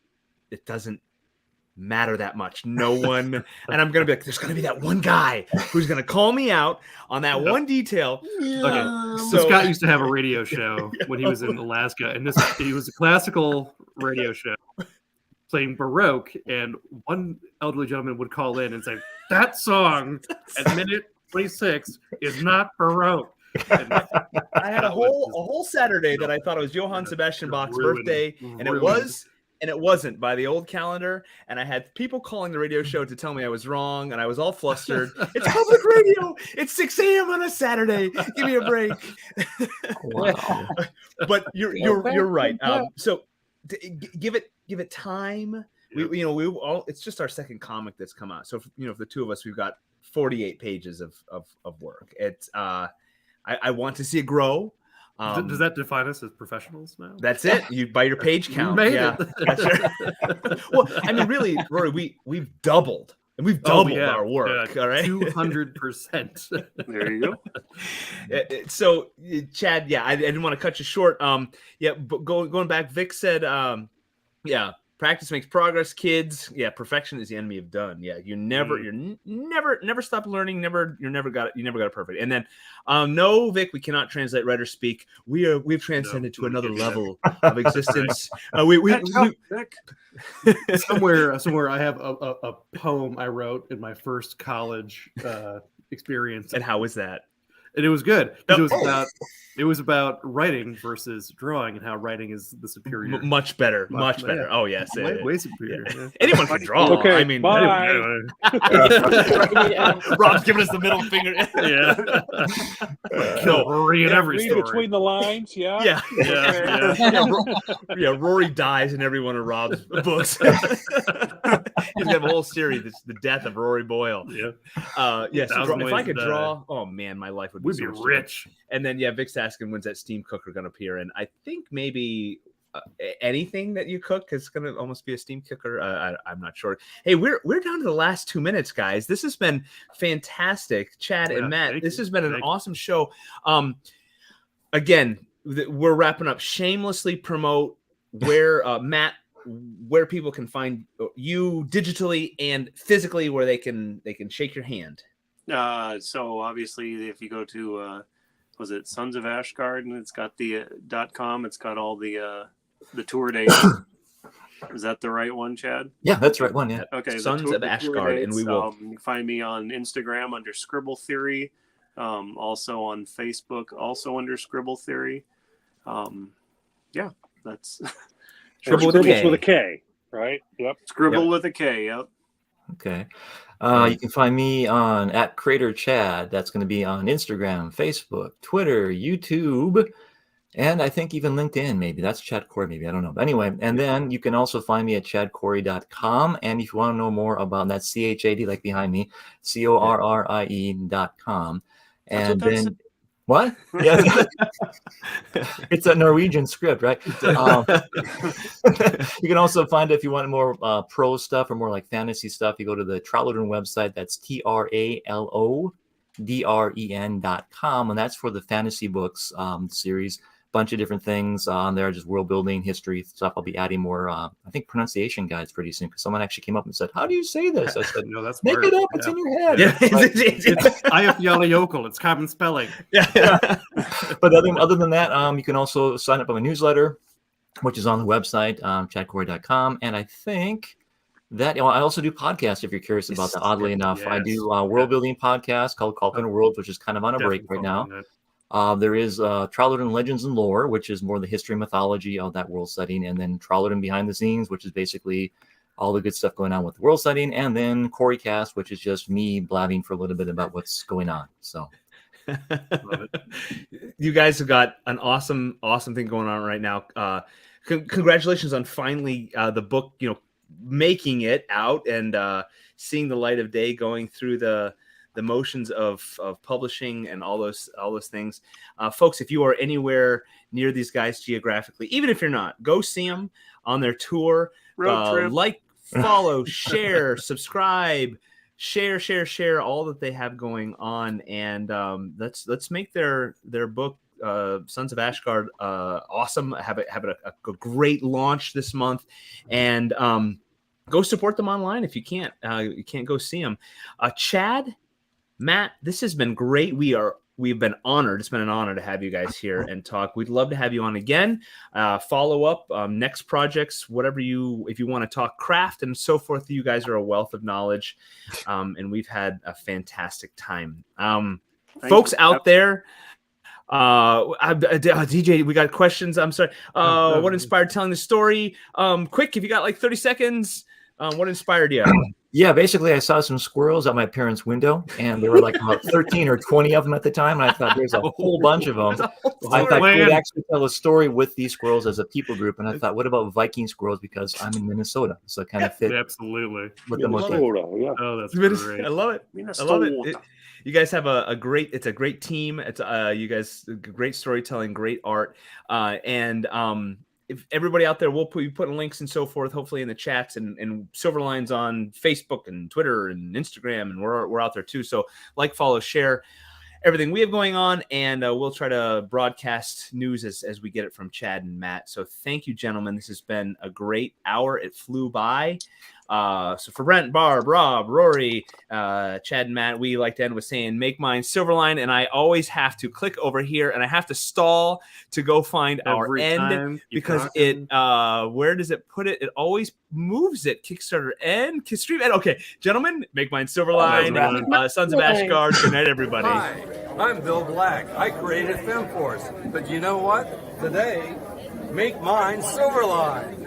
it doesn't matter that much. No one, and I'm gonna be like, there's gonna be that one guy who's gonna call me out on that one detail. Okay. So Scott used to have a radio show when he was in Alaska, and he was a classical radio show playing Baroque, and one elderly gentleman would call in and say, that song at minute 26 is not Baroque. And I had a whole Saturday that I thought it was Johann Sebastian Bach's birthday, and it was. And it wasn't by the old calendar. And I had people calling the radio show to tell me I was wrong. And I was all flustered. It's public radio. It's 6 a.m. on a Saturday. Give me a break. wow. But you're right. So give it time. We all, it's just our second comic that's come out. So if the two of us, we've got 48 pages of work. It's I want to see it grow. Does that define us as professionals now? That's it. You by your page count. You made it. That's right. Well, I mean, really, Rory, we've doubled. And we've doubled our work. All right. 200%. There you go. So Chad, I didn't want to cut you short. But going back, Vic said, practice makes progress, kids. Yeah, perfection is the enemy of done. Yeah, you never stop learning. You never got it perfect. And then, no, Vic, we cannot translate writer speak. We've transcended to another level of existence. Somewhere I have a poem I wrote in my first college experience. And how was that? And it was good. It was about writing versus drawing, and how writing is the superior. Much better. Yeah. Oh yes, way superior. Yeah. Anyone can draw. Okay, I mean, bye. Rob's giving us the middle finger. Kill Rory in every read story. between the lines. Yeah. Rory dies in every one of Rob's books. He's got a whole series. It's the death of Rory Boyle. So if I could draw, oh man, my life would be so rich. And then Vic's asking when's that steam cooker going to appear, and I think maybe anything that you cook is going to almost be a steam cooker. I'm not sure. Hey, we're down to the last 2 minutes, guys. This has been fantastic, Chad and Matt. This has been an awesome show. Again, we're wrapping up. Shamelessly promote where Matt, where people can find you digitally and physically, where they can shake your hand. So obviously, if you go to was it Sons of Ashgard, and it's got the .com. It's got all the tour dates. Is that the right one, Chad? Yeah, that's the right one. Yeah. Okay. Sons of Ashgard, and we will. You can find me on Instagram under Scribble Theory. Also on Facebook, also under Scribble Theory. That's Scribble with a K, right? Yep. Scribble with a K. Yep. Okay. You can find me on @CreatorChad. That's going to be on Instagram, Facebook, Twitter, YouTube, and I think even LinkedIn, maybe. That's Chad Corrie, maybe. I don't know. But anyway, and then you can also find me at chadcorrie.com. And if you want to know more about that, CHAD, like behind me, CORRIE.com. And then... What? Yeah, it's a Norwegian script, right? You can also find it if you want more prose stuff or more like fantasy stuff. You go to the Tralodren website. That's TRALODREN.com, and that's for the fantasy books series. Bunch of different things on there, just world building, history stuff. I'll be adding more, I think, pronunciation guides pretty soon, because someone actually came up and said, "How do you say this?" I said, "No, that's make it up. It's in your head." Yeah. It's Ayafyala It's common spelling. But other than that, you can also sign up on my newsletter, which is on the website, chadcorrie.com. And I think that I also do podcasts if you're curious about that. Oddly enough, I do a world building podcast called Culkin World, which is kind of on a break right now. There is Tralodren Legends and Lore, which is more the history and mythology of that world setting, and then Tralodren Behind the Scenes, which is basically all the good stuff going on with the world setting, and then Corrie Cast, which is just me blabbing for a little bit about what's going on. So You guys have got an awesome thing going on right now. Congratulations on finally the book, making it out and seeing the light of day, going through the motions of publishing and all those things. Folks, if you are anywhere near these guys geographically, even if you're not, go see them on their tour. Road trip. Like, follow, share, subscribe, share all that they have going on, and let's make their book Sons of Ashgard awesome. Have it a great launch this month, and go support them online if you can't go see them. Chad, Matt, this has been great. We've been honored. It's been an honor to have you guys here and talk. We'd love to have you on again. Follow up next projects, whatever if you want to talk craft and so forth. You guys are a wealth of knowledge, and we've had a fantastic time. Folks out there, DJ, we got questions. I'm sorry. What inspired telling the story? Quick, if you got like 30 seconds, what inspired you? Yeah, basically, I saw some squirrels at my parents' window, and there were like about 13 or 20 of them at the time. And I thought, there's a whole bunch of them. I thought we would actually tell a story with these squirrels as a people group. And I thought, what about Viking squirrels? Because I'm in Minnesota, so it kind of fit. Absolutely. With the motif. Yeah. Oh, that's great. I love it. I love it. You guys have a great team. It's you guys great storytelling, great art, and if everybody out there, we'll be putting links and so forth, hopefully in the chats, and Silverline's on Facebook and Twitter and Instagram, and we're out there too. So like, follow, share everything we have going on, and we'll try to broadcast news as we get it from Chad and Matt. So thank you, gentlemen. This has been a great hour. It flew by. So for Brent, Barb, Rob, Rory, Chad, and Matt, we like to end with saying, make mine Silverline. And I always have to click over here and I have to stall to go find our end, because it, where does it put it? It always moves it. Kickstarter end, stream end. Okay, gentlemen, make mine Silverline, Sons of Ashgard. Good night, everybody. Hi, I'm Bill Black. I created FemForce. But you know what? Today, make mine Silverline.